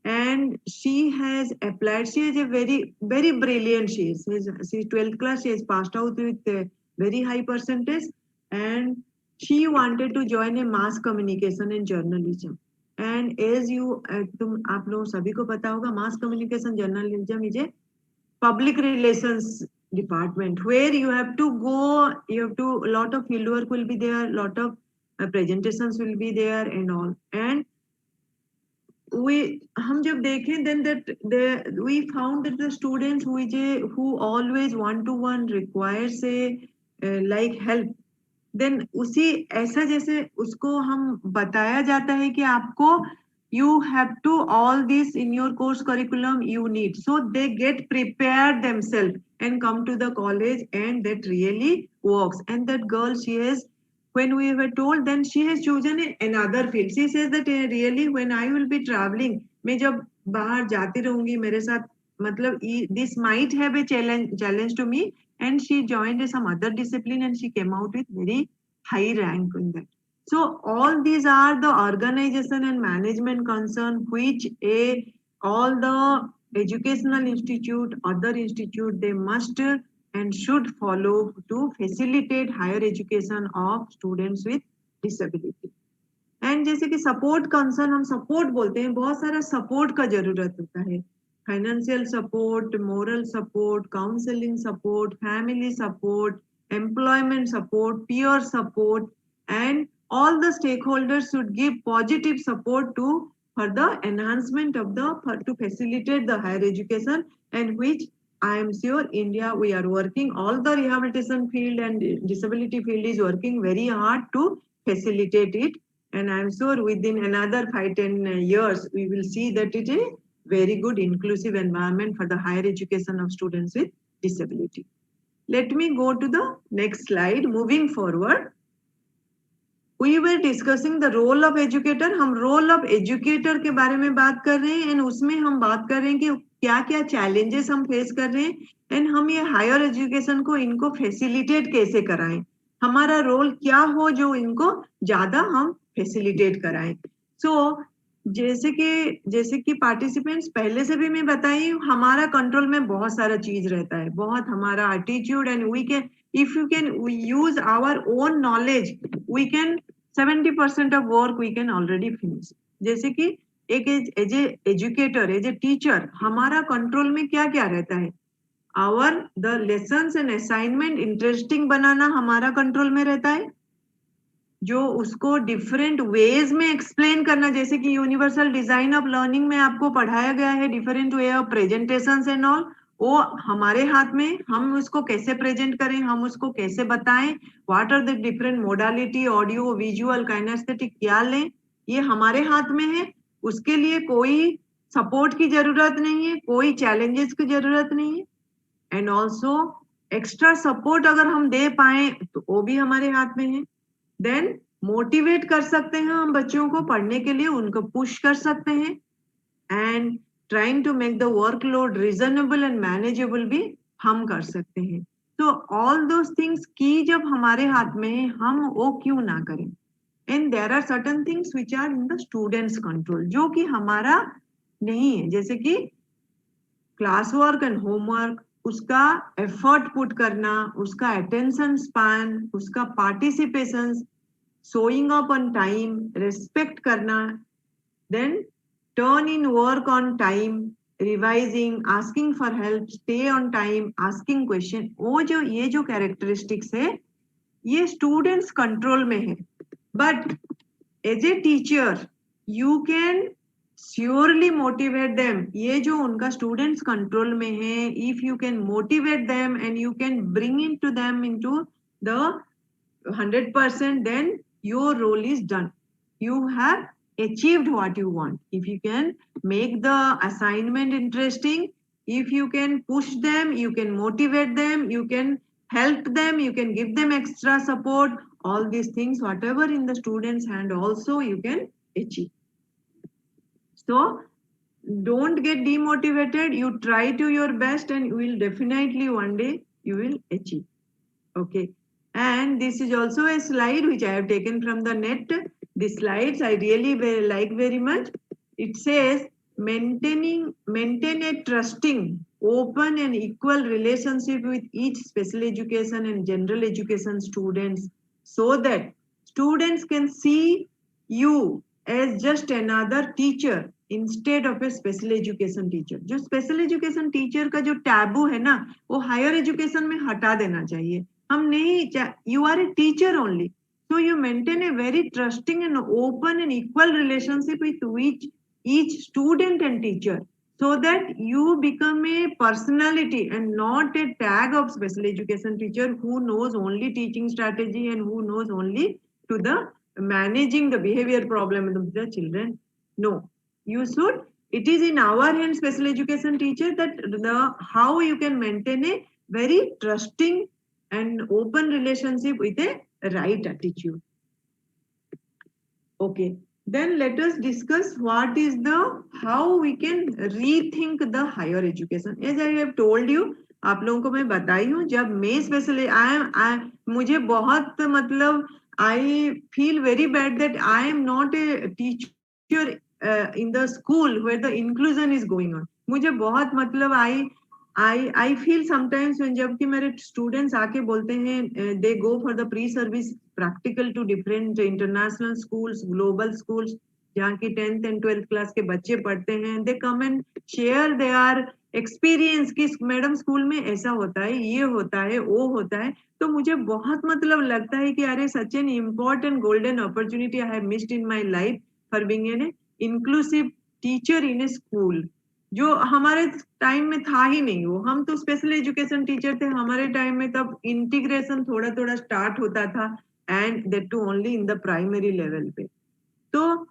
And she has applied. She is a very brilliant. She is 12th class. She has passed out with a very high percentage, and she wanted to join a mass communication and journalism. And as आप लोग सभी को पता होगा, mass communication journalism is a public relations department where you have to go, lot of field work will be there, lot of presentations will be there and all. And हम जब देखें then that we found that the students who always one-to-one requires a like help, then उसी ऐसा जैसे उसको हम बताया जाता है कि आपको you have to all this in your course curriculum you need, so they get prepared themselves and come to the college, and that really works. And that girl, she has, when we were told, then she has chosen another field. She says that really when I will be traveling, मैं जब बाहर जाती रहूंगी मेरे साथ, मतलब this might have a challenge to me, and she joined some other discipline and she came out with very high rank in that. So all these are the organization and management concern which all the educational institute, other institute, they must and should follow to facilitate higher education of students with disability. And जैसे कि support concern, हम support बोलते हैं, बहुत सारा support का जरूरत होता है. Financial support, moral support, counseling support, family support, employment support, peer support, and all the stakeholders should give positive support to for the enhancement of to facilitate the higher education, and which I am sure India, we are working, all the rehabilitation field and disability field is working very hard to facilitate it. And I am sure within another 5-10 years, we will see that it is a very good inclusive environment for the higher education of students with disability. Let me go to the next slide. Moving forward, we were discussing the role of educator. हम role of educator के बारे में बात कर रहे हैं, and उसमें हम बात कर रहे हैं कि क्या क्या challenges हम face कर रहे हैं, and हम ये higher education को इनको facilitate कैसे कराएं, हमारा role क्या हो जो इनको ज्यादा हम facilitate कराएं. So जैसे कि participants पहले से भी मैं बताई, हमारा control में बहुत सारा चीज रहता है, बहुत हमारा attitude, and we can, if you can, we use our own knowledge, we can 70% of work we can already finish. जैसे कि एक as a educator, as a teacher, हमारा कंट्रोल में क्या क्या रहता है, our the lessons and assignment interesting बनाना हमारा कंट्रोल में रहता है, जो उसको डिफरेंट वेज में एक्सप्लेन करना, जैसे कि यूनिवर्सल डिजाइन ऑफ लर्निंग में आपको पढ़ाया गया है different way of presentations and all, वो हमारे हाथ में, हम उसको कैसे प्रेजेंट करें, हम उसको कैसे बताएं, what are the different modality, audio, visual, kinesthetic क्या लें, ये हमारे हाथ में है. उसके लिए कोई सपोर्ट की जरूरत नहीं है, कोई चैलेंजेस की जरूरत नहीं है. एंड ऑल्सो एक्स्ट्रा सपोर्ट अगर हम दे पाए तो वो भी हमारे हाथ में है. देन मोटिवेट कर सकते हैं हम बच्चों को पढ़ने के लिए, उनको पुश कर सकते हैं, and trying to make the workload reasonable and manageable भी हम कर सकते हैं. तो all those things की जब हमारे हाथ में है, हम वो क्यों ना करें. And there are certain things which are in the students control, जो कि हमारा नहीं है, जैसे कि क्लास वर्क एंड होमवर्क, उसका एफर्ट पुट करना, उसका अटेंशन स्पैन, उसका participation, showing up on time, respect करना, then turn in work on time, revising, asking for help, stay on time, asking question, वो जो ये जो characteristics है, ये students control में है. But as a teacher, you can surely motivate them. ये जो उनका students control में है, if you can motivate them and you can bring into them into the 100%, then your role is done. You have achieved what you want. If you can make the assignment interesting, if you can push them, you can motivate them, you can help them, you can give them extra support, all these things, whatever in the students' hand also you can achieve. So don't get demotivated, you try to your best and you will definitely one day you will achieve. Okay. And this is also a slide which I have taken from the net. The slides I really like very much. It says maintain a trusting, open and equal relationship with each special education and general education students, so that students can see you as just another teacher instead of a special education teacher. जो special education teacher का जो taboo है ना, वो higher education में हटा देना चाहिए. हम नहीं, you are a teacher only. So you maintain a very trusting and open and equal relationship with each student and teacher, so that you become a personality and not a tag of special education teacher who knows only teaching strategy and who knows only to the managing the behavior problem of the children. No, you should, it is in our hands, special education teacher, that how you can maintain a very trusting and open relationship with a right attitude. Okay, then let us discuss what is how we can rethink the higher education. As I have told you, आप लोगों को मैं बताई हूँ, जब मैं स्पेशली मुझे बहुत मतलब I feel very bad that I am not a teacher in the school where the inclusion is going on. मुझे बहुत मतलब I feel sometimes when जबकि मेरे students आके बोलते हैं, they go for the pre-service practical to different international schools, global schools, जहाँ की 10th and 12th class के बच्चे पढ़ते हैं, they come and share their experience कि मैडम स्कूल में ऐसा होता है, ये होता है, वो होता है. तो मुझे बहुत मतलब लगता है कि अरे such an important golden opportunity I have missed in my life for being an inclusive teacher in a school. जो हमारे टाइम में था ही नहीं. वो हम तो स्पेशल एजुकेशन टीचर थे, हमारे टाइम में तब इंटीग्रेशन थोड़ा थोड़ा स्टार्ट होता था, and that too only in the primary level पे. तो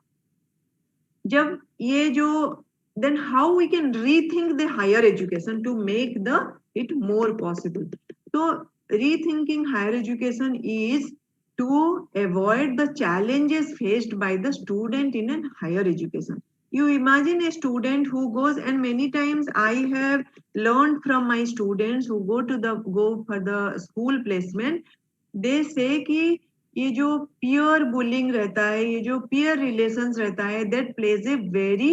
जब ये जो then how we can rethink the higher education to make it more possible. So rethinking higher education is to avoid the challenges faced by the student in a higher education. You imagine a student who goes, and many times I have learned from my students who go for the school placement, they say कि ये जो peer bullying रहता है, ये जो peer relations रहता है, that plays a very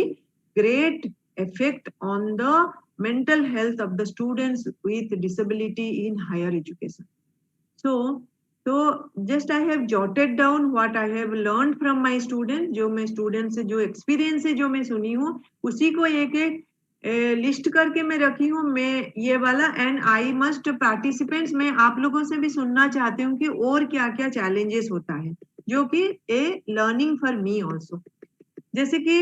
great effect on the mental health of the students with disability in higher education. So just I have jotted down what I have learned from my students, जो मैं students से जो experience है जो मैं सुनी हूँ, उसी को एक लिस्ट करके मैं रखी हूँ मैं ये वाला. एंड आई मस्ट पार्टिसिपेंट्स, मैं आप लोगों से भी सुनना चाहती हूँ कि और क्या क्या चैलेंजेस होता है जो कि ए लर्निंग फॉर मी ऑल्सो. जैसे कि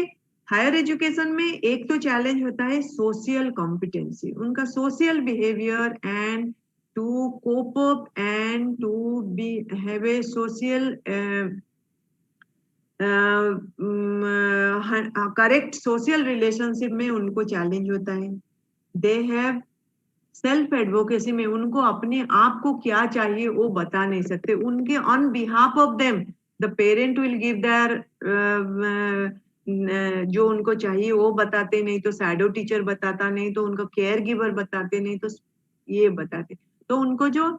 हायर एजुकेशन में एक तो चैलेंज होता है सोशल कॉम्पिटेंसी, उनका social behaviour and to cope up and to be have a social correct social relationship में उनको चैलेंज होता है. दे हैव सेल्फ एडवोकेसी में उनको अपने आप को क्या चाहिए वो बता नहीं सकते. उनके on behalf of them the parent will give their जो उनको चाहिए वो बताते, नहीं तो शैडो टीचर बताता, नहीं तो उनको केयर गिवर बताते, नहीं तो ये बताते. तो उनको जो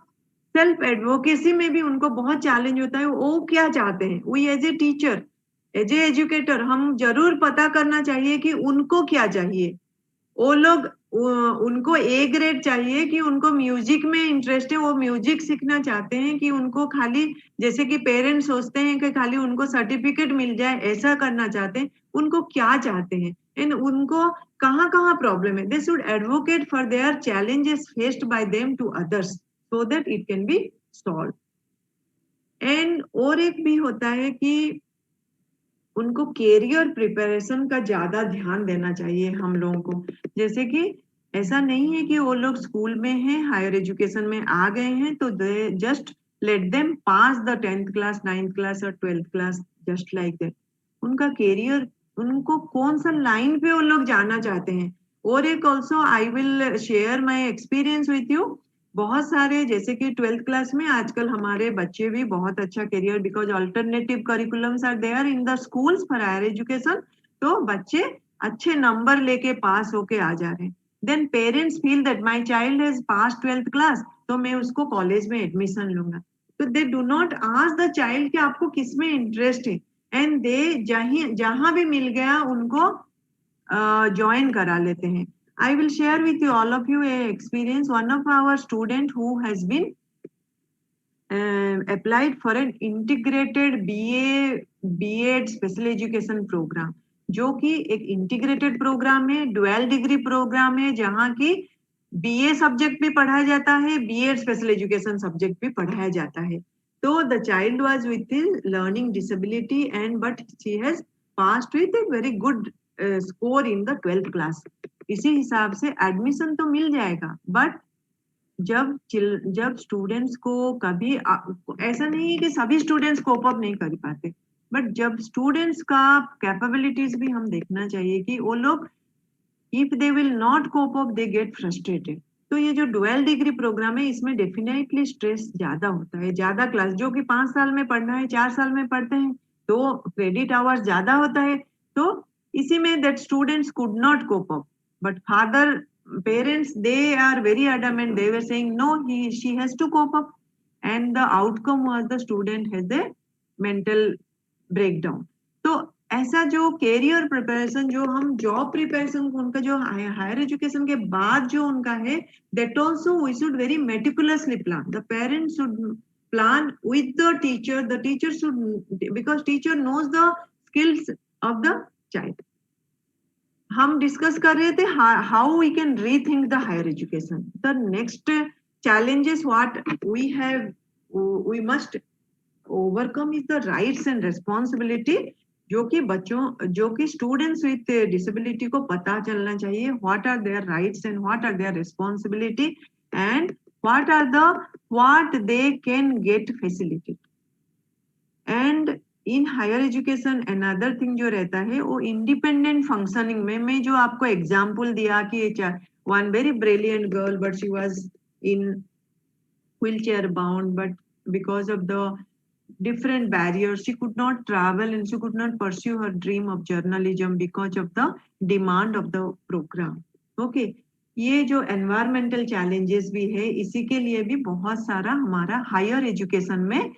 सेल्फ एडवोकेसी में भी उनको बहुत चैलेंज होता है. वो क्या चाहते हैं, we as a teacher as a educator हम जरूर पता करना चाहिए कि उनको क्या चाहिए. वो लोग उनको ए ग्रेड चाहिए कि उनको म्यूजिक में इंटरेस्ट है, वो म्यूजिक सीखना चाहते हैं कि उनको खाली जैसे कि पेरेंट्स सोचते हैं कि खाली उनको सर्टिफिकेट मिल जाए ऐसा करना चाहते हैं. उनको क्या चाहते हैं एंड उनको कहाँ कहाँ प्रॉब्लम है. They should advocate for their challenges faced by them to others so that it can be solve. And और एक भी होता है कि उनको कैरियर प्रिपरेशन का ज्यादा ध्यान देना चाहिए हम लोगों को. जैसे कि ऐसा नहीं है कि वो लोग स्कूल में हैं, हायर एजुकेशन में आ गए हैं तो they just let them pass the 10th class 9th class और 12th class just like that. उनका कैरियर, उनको कौन सा लाइन पे वो लोग जाना चाहते हैं. और एक also I will share my experience with you. बहुत सारे जैसे कि 12th क्लास में आजकल हमारे बच्चे भी बहुत अच्छा career, because alternative curriculums are there in the schools for higher education. तो बच्चे अच्छे नंबर लेके पास होके आ जा रहे हैं. Then parents feel that my child has pass 12th class तो मैं उसको कॉलेज में एडमिशन लूंगा. तो they do not ask the child कि आपको किस में इंटरेस्ट है, एंड दे जहां भी मिल गया उनको ज्वाइन करा लेते हैं. I will share with you all of you a experience. One of our student who has been applied for an integrated BA special education program, जो कि एक integrated program है, dual degree program है, जहाँ की BA सब्जेक्ट भी पढ़ाया जाता है, BA special education सब्जेक्ट भी पढ़ाया जाता है. तो the child was with learning disability and but she has passed with a very good score in the 12th class. इसी हिसाब से एडमिशन तो मिल जाएगा. बट जब स्टूडेंट्स को कभी ऐसा नहीं है कि सभी स्टूडेंट्स कोप अप नहीं कर पाते, बट जब स्टूडेंट्स का कैपेबिलिटीज भी हम देखना चाहिए कि वो लोग if they will not cope up they get frustrated. तो ये जो डुअल डिग्री प्रोग्राम है इसमें डेफिनेटली स्ट्रेस ज्यादा होता है. ज्यादा क्लास जो कि 5 साल में पढ़ना है 4 साल में पढ़ते हैं तो क्रेडिट आवर्स ज्यादा होता है. तो इसी में that students could not cope up. But parents, they are very adamant. They were saying, no, she has to cope up. And the outcome was the student has a mental breakdown. तो ऐसा जो कैरियर प्रिपरेशन, जो हम जॉब प्रिपरेशन उनका जो हायर एजुकेशन के बाद जो उनका है, that also we should very meticulously plan. The parents should plan with the teacher. The teacher should, because teacher knows the skills of the child. हम डिस्कस कर रहे थे how we can rethink the higher education. The next challenges what we must overcome is the rights and responsibility, जो कि बच्चों, जो कि स्टूडेंट्स विथ डिसेबिलिटी को पता चलना चाहिए. What are their rights and what are their responsibility and what they can get facility. And in higher education another thing जो रहता है वो इंडिपेंडेंट फंक्शनिंग में, मैं जो आपको एग्जांपल दिया कि one very brilliant girl but she was in wheelchair bound, but because of the different barriers. She could not travel and she could not pursue her dream of journalism because of the demand of the program. Okay. ये जो environmental challenges भी है, इसी के लिए भी बहुत सारा हमारा higher education में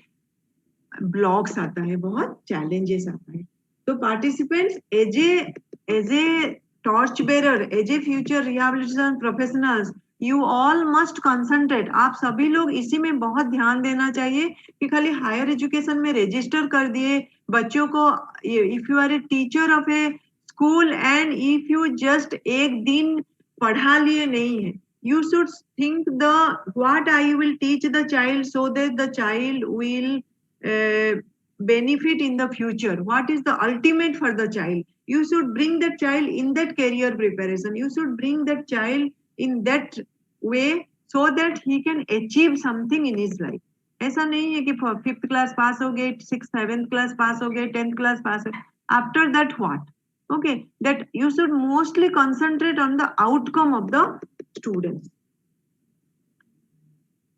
blocks आता है, बहुत challenges आता है. तो participants as a torch bearer, as a future rehabilitation professionals, you all must concentrate. आप सभी लोग इसी में बहुत ध्यान देना चाहिए कि खाली हायर एजुकेशन में रजिस्टर कर दिए बच्चों को. If you are a teacher of a school and if you just एक दिन पढ़ा लिए नहीं है, you should think the what I will teach the child so that the child will benefit in the future. What is the ultimate for the child? You should bring that child in that career preparation. You should bring that child in that way so that he can achieve something in his life. ऐसा नहीं है कि 5th class पास हो गए, 6th 7th class पास हो गए, 10th class पास हो गए. After that what? Okay, that you should mostly concentrate on the outcome of the students.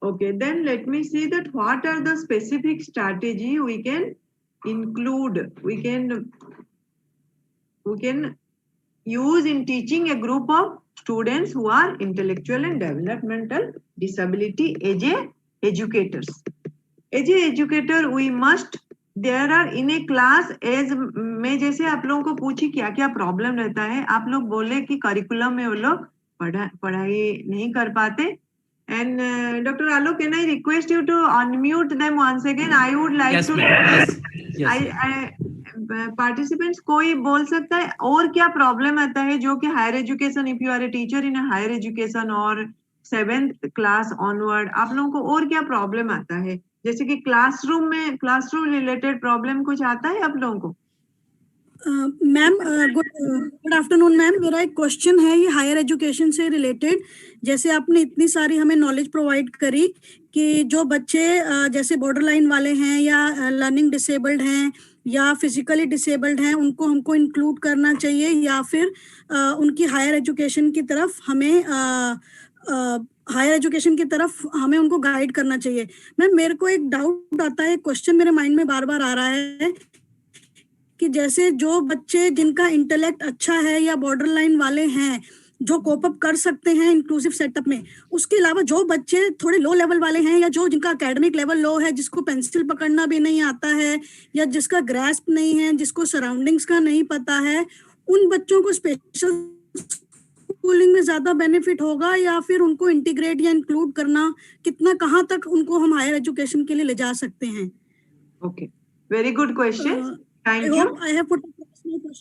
Okay, then let me see that what are the specific strategy we can include, we can use in teaching a group of students who are intellectual and developmental disability as a educators. As a educator, we must, there are in a class, as मैं जैसे आप लोगों को पूछी क्या क्या प्रॉब्लम रहता है, आप लोग बोले कि करिकुलम में वो लोग पढ़ाई नहीं कर पाते. And Dr. Alok, can I request you to unmute them once again? I would like Yes, to. ma'am. Yes. Participants, कोई बोल सकता है और क्या प्रॉब्लम आता है जो कि higher education, if you are a teacher in higher education और 7th क्लास ऑनवर्ड, आप लोगों को और क्या प्रॉब्लम आता है? जैसे कि क्लासरूम में, क्लासरूम रिलेटेड प्रॉब्लम कुछ आता है आप लोगों को? Ma'am good afternoon ma'am. मेरा एक क्वेश्चन है ये हायर एजुकेशन से रिलेटेड. जैसे आपने इतनी सारी हमें नॉलेज प्रोवाइड करी कि जो बच्चे जैसे बॉर्डर लाइन वाले हैं या लर्निंग डिसेबल्ड हैं या फिजिकली डिसेबल्ड हैं, उनको हमको इंक्लूड करना चाहिए या फिर उनकी हायर एजुकेशन की तरफ हमें उनको गाइड करना चाहिए. मैम मेरे को एक डाउट आता है, क्वेश्चन मेरे माइंड में बार बार आ रहा है कि जैसे जो बच्चे जिनका इंटेलेक्ट अच्छा है या बॉर्डर लाइन वाले हैं जो कोप अप कर सकते हैं इंक्लूसिव सेटअप में, उसके अलावा जो बच्चे थोड़े लो लेवल वाले हैं या जो जिनका एकेडमिक लेवल लो है, जिसको पेंसिल पकड़ना भी नहीं आता है या जिसका ग्रास्प नहीं है, जिसको सराउंडिंग्स का नहीं पता है, उन बच्चों को स्पेशल स्कूलिंग में ज्यादा बेनिफिट होगा या फिर उनको इंटीग्रेट या इंक्लूड करना, कितना कहाँ तक उनको हम हायर एजुकेशन के लिए ले जा सकते हैं? Okay, very good question, thank you. I have put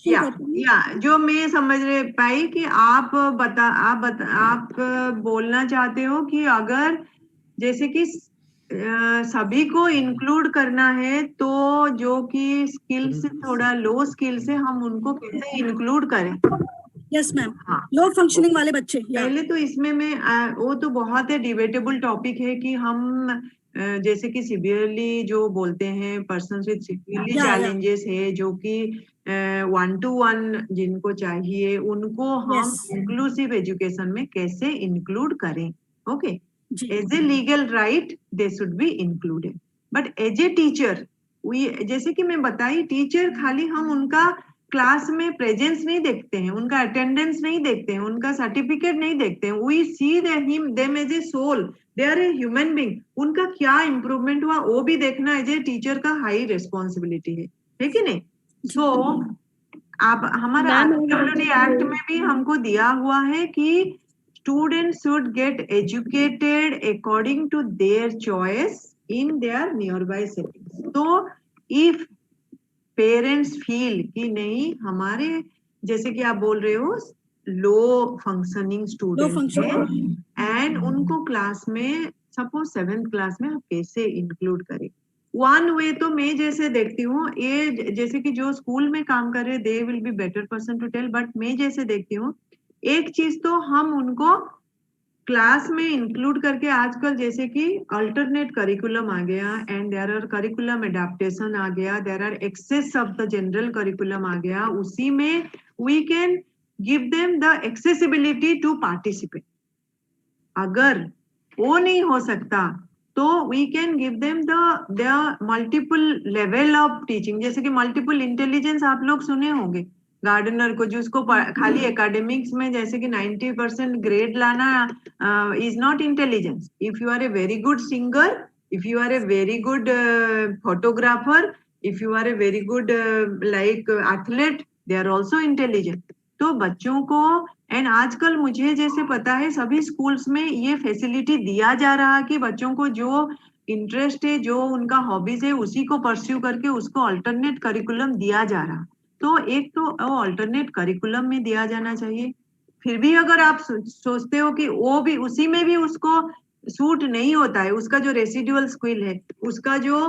या जो मैं समझ रहे पाई कि आप बोलना चाहते हो कि अगर जैसे कि सभी को इंक्लूड करना है तो जो कि स्किल से थोड़ा लो स्किल से हम उनको कैसे इंक्लूड करें? यस मैम, लो फंक्शनिंग वाले बच्चे. पहले तो इसमें मैं वो तो बहुत है डिबेटेबल टॉपिक है कि हम जैसे कि सिवियरली जो बोलते हैं पर्सन्स विद सिवियरली चैलेंजेस है जो कि 1-to-1 जिनको चाहिए उनको हम इंक्लूसिव एजुकेशन में कैसे इंक्लूड करें. Okay, as a legal right they should be included, but as a teacher जैसे कि मैं बताई, टीचर खाली हम उनका क्लास में प्रेजेंस नहीं देखते हैं, उनका अटेंडेंस नहीं देखते हैं, उनका सर्टिफिकेट नहीं देखते हैं. We see them as a soul, they are a human being. उनका क्या इम्प्रूवमेंट हुआ वो भी देखना एज ए टीचर का हाई रिस्पॉन्सिबिलिटी है कि नहीं? सो आप हमारा RWD एक्ट में भी हमको दिया हुआ है कि students should get educated according to their choice in their nearby settings. तो इफ पेरेंट्स फील कि नहीं हमारे जैसे कि आप बोल रहे हो लो फंक्शनिंग स्टूडेंट है एंड उनको क्लास में सपोज 7th क्लास में हम कैसे इंक्लूड करें? वन वे तो मैं जैसे देखती हूँ, ये जैसे कि जो स्कूल में काम कर रहे they will be better person to tell, but मैं जैसे देखती हूँ एक चीज तो हम उनको क्लास में इंक्लूड करके आजकल जैसे कि अल्टरनेट करिकुलम आ गया and there are curriculum adaptation आ गया, there are access of the general curriculum आ गया, उसी में we can give them the accessibility to participate. अगर वो नहीं हो सकता तो we can give them the multiple level of teaching, जैसे कि मल्टीपल इंटेलिजेंस आप लोग सुने होंगे, गार्डनर को जिसको खाली एकेडमिक्स में जैसे कि 90% ग्रेड लाना is not intelligence. If you are a very good singer, if you are a very good photographer, if you are a very good athlete, they are also intelligent. तो बच्चों को, एंड आजकल मुझे जैसे पता है सभी स्कूल्स में ये फैसिलिटी दिया जा रहा कि बच्चों को जो इंटरेस्ट है, जो उनका हॉबीज है, उसी को परस्यू करके उसको अल्टरनेट करिकुलम दिया जा रहा. तो एक तो वो अल्टरनेट करिकुलम में दिया जाना चाहिए. फिर भी अगर आप सोचते हो कि वो भी उसी में भी उसको सूट नहीं होता है, उसका जो रेसिडुअल स्किल है, उसका जो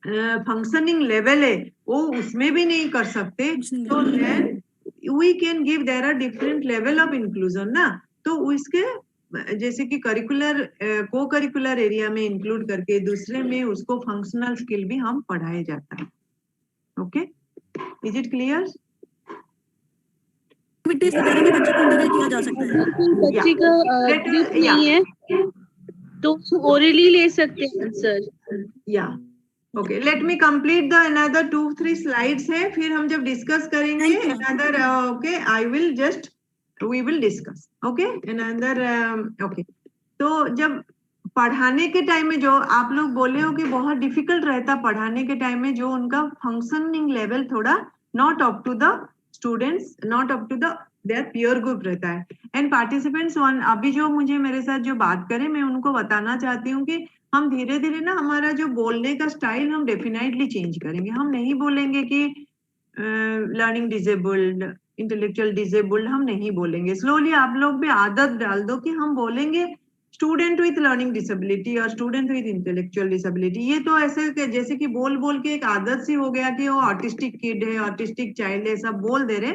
फंक्शनिंग लेवल है, वो उसमें भी नहीं कर सकते, तो then we can give, there are different level of inclusion ना. तो उसके जैसे कि करिकुलर को करिकुलर एरिया में इंक्लूड करके दूसरे में उसको फंक्शनल स्किल भी हम पढ़ाए जाता है. Okay, is it clear? Activities वगैरह भी बच्चे को इंटीग्रेट किया जा सकता है. बच्चे का ग्रुप नहीं है तो ओरली ले सकते हैं आंसर. या okay, let me complete the another 2-3 slides है, फिर हम जब डिस्कस करेंगे another, okay, I will just, we will discuss, okay, another, okay. तो जब पढ़ाने के टाइम में जो आप लोग बोले हो कि बहुत डिफिकल्ट रहता पढ़ाने के टाइम में, जो उनका फंक्शनिंग लेवल थोड़ा not up to the students, not up to the their peer group रहता है. एंड पार्टिसिपेंट्स अभी जो मुझे मेरे साथ जो बात करें, मैं उनको बताना चाहती हूँ कि हम धीरे धीरे ना हमारा जो बोलने का स्टाइल हम डेफिनेटली चेंज करेंगे. हम नहीं बोलेंगे कि लर्निंग डिसेबल्ड, इंटेलेक्चुअल डिसेबल्ड, हम नहीं बोलेंगे. स्लोली आप लोग भी आदत डाल दो कि हम बोलेंगे स्टूडेंट विथ लर्निंग डिसेबिलिटी और स्टूडेंट विथ इंटेलेक्चुअल डिसेबिलिटी. ये तो ऐसे जैसे कि बोल बोल के एक आदत सी हो गया कि वो ऑटिस्टिक किड है, ऑटिस्टिक चाइल्ड है, सब बोल दे रहे.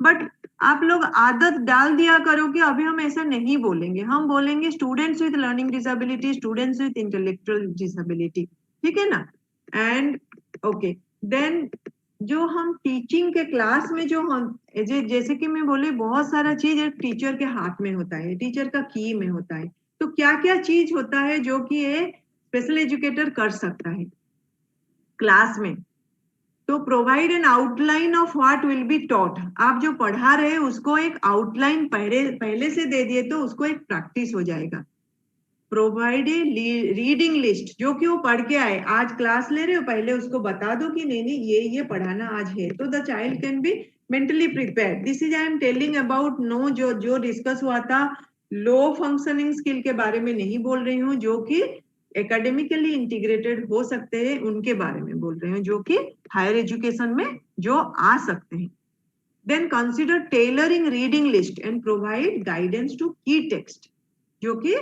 बट आप लोग आदत डाल दिया करो कि अभी हम ऐसा नहीं बोलेंगे, हम बोलेंगे students with learning disability, students with intellectual disability. ठीक है ना? एंड ओके, देन जो हम टीचिंग के क्लास में जो हम जैसे कि मैं बोली, बहुत सारा चीज एक टीचर के हाथ में होता है, टीचर का की में होता है. तो क्या क्या चीज होता है जो कि ये स्पेशल एजुकेटर कर सकता है क्लास में? तो provide an outline of what will be taught. आप जो पढ़ा रहे हैं उसको एक आउटलाइन पहले से दे दिए तो उसको एक प्रैक्टिस हो जाएगा. प्रोवाइड ए रीडिंग लिस्ट, जो कि वो पढ़ के आए. आज क्लास ले रहे हो, पहले उसको बता दो कि नहीं ये पढ़ाना आज है, तो the child can be mentally prepared. This is I am telling about no, जो डिस्कस हुआ था लो फंक्शनिंग स्किल के बारे में नहीं बोल रही हूँ, जो कि एकेडमिकली इंटीग्रेटेड हो सकते हैं, उनके बारे में बोल रही हूँ, जो कि हायर एजुकेशन में जो आ सकते हैं. Then consider tailoring reading list and provide guidance to key text, जो कि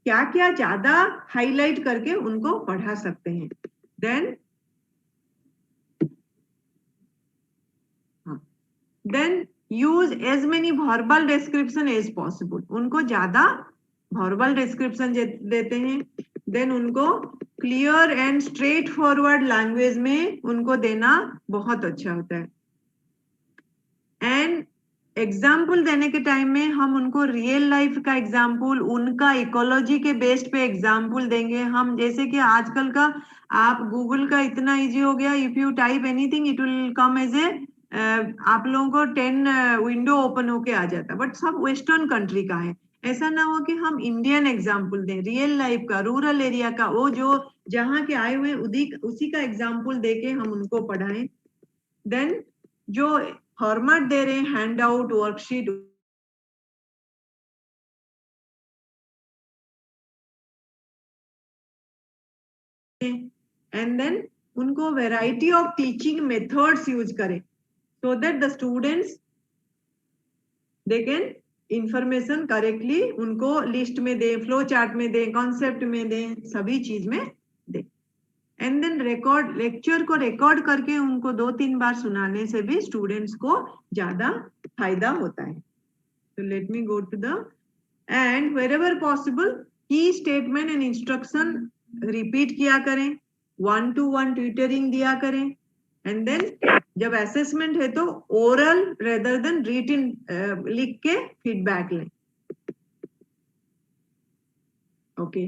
क्या क्या ज्यादा हाईलाइट करके उनको पढ़ा सकते हैं. Then use as many verbal description as possible. उनको ज्यादा वर्बल डिस्क्रिप्शन देते हैं. देन उनको clear and straightforward language में उनको देना बहुत अच्छा होता है. एंड एग्जाम्पल देने के टाइम में हम उनको रियल लाइफ का एग्जाम्पल, उनका इकोलॉजी के बेस्ड पे एग्जाम्पल देंगे हम. जैसे कि आजकल का आप गूगल का इतना इजी हो गया, if you type anything it will come as a, आप लोगों को 10 विंडो ओपन होके आ जाता, बट सब वेस्टर्न कंट्री का है. ऐसा ना हो कि हम इंडियन एग्जाम्पल दें, रियल लाइफ का, रूरल एरिया का, वो जो जहाँ के आए हुए उसी का एग्जाम्पल देके हम उनको पढ़ाएं. देन जो फॉर्मेट दे रहे हैं, handout, worksheet, and then उनको variety of teaching methods use करें, so that the students they can information correctly उनको लिस्ट में दें, फ्लो चार्ट में दें, कॉन्सेप्ट में दें, सभी चीज में दें. एंड देन रिकॉर्ड, लेक्चर को रिकॉर्ड करके उनको 2-3 बार सुनाने से भी स्टूडेंट्स को ज्यादा फायदा होता है. तो let me go to the end wherever possible की स्टेटमेंट एंड इंस्ट्रक्शन रिपीट किया करें, 1-to-1 ट्यूटरिंग दिया करें. एंड देन जब असेसमेंट है तो ओरल रेदर देन रिटन लिख के फीडबैक लें. ओके,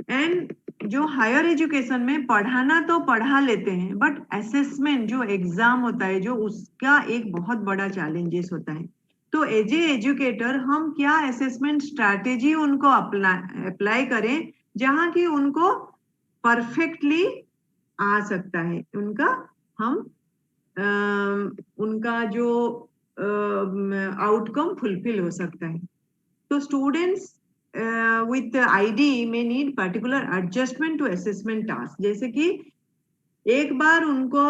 एंड जो हायर एजुकेशन में पढ़ाना तो पढ़ा लेते हैं, बट असेसमेंट जो एग्जाम होता है जो उसका एक बहुत बड़ा चैलेंजेस होता है। तो एज ए एजुकेटर हम क्या असेसमेंट स्ट्रैटेजी उनको अप्लाई करें जहां की उनको परफेक्टली आ सकता है, उनका जो आउटकम फुलफिल हो सकता है। तो students with the ID may need particular adjustment to assessment task, जैसे कि एक बार उनको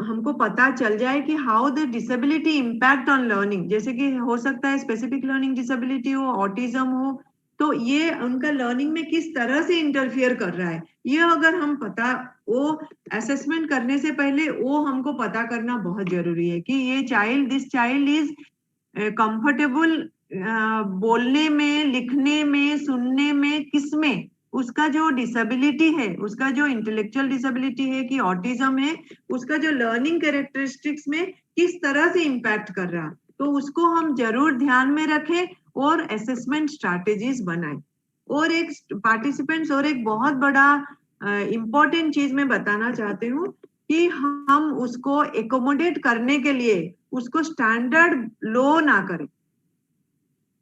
हमको पता चल जाए कि how the disability impact on learning, जैसे कि हो सकता है स्पेसिफिक लर्निंग डिसेबिलिटी हो, ऑटिज्म हो, तो ये उनका लर्निंग में किस तरह से इंटरफियर कर रहा है, ये अगर हम पता वो असेसमेंट करने से पहले वो हमको पता करना बहुत जरूरी है कि ये दिस चाइल्ड इज कंफर्टेबल बोलने में, लिखने में, सुनने में, किसमें उसका जो डिसेबिलिटी है, उसका जो इंटेलेक्चुअल डिसेबिलिटी है कि ऑटिज्म है, उसका जो लर्निंग कैरेक्टरिस्टिक्स में किस तरह से इम्पैक्ट कर रहा, तो उसको हम जरूर ध्यान में रखें और असेसमेंट स्ट्रैटेजीज बनाएं। और एक पार्टिसिपेंट्स और एक बहुत बड़ा इम्पोर्टेंट चीज मैं बताना चाहती हूँ कि हम उसको एकोमोडेट करने के लिए उसको स्टैंडर्ड लो ना करें,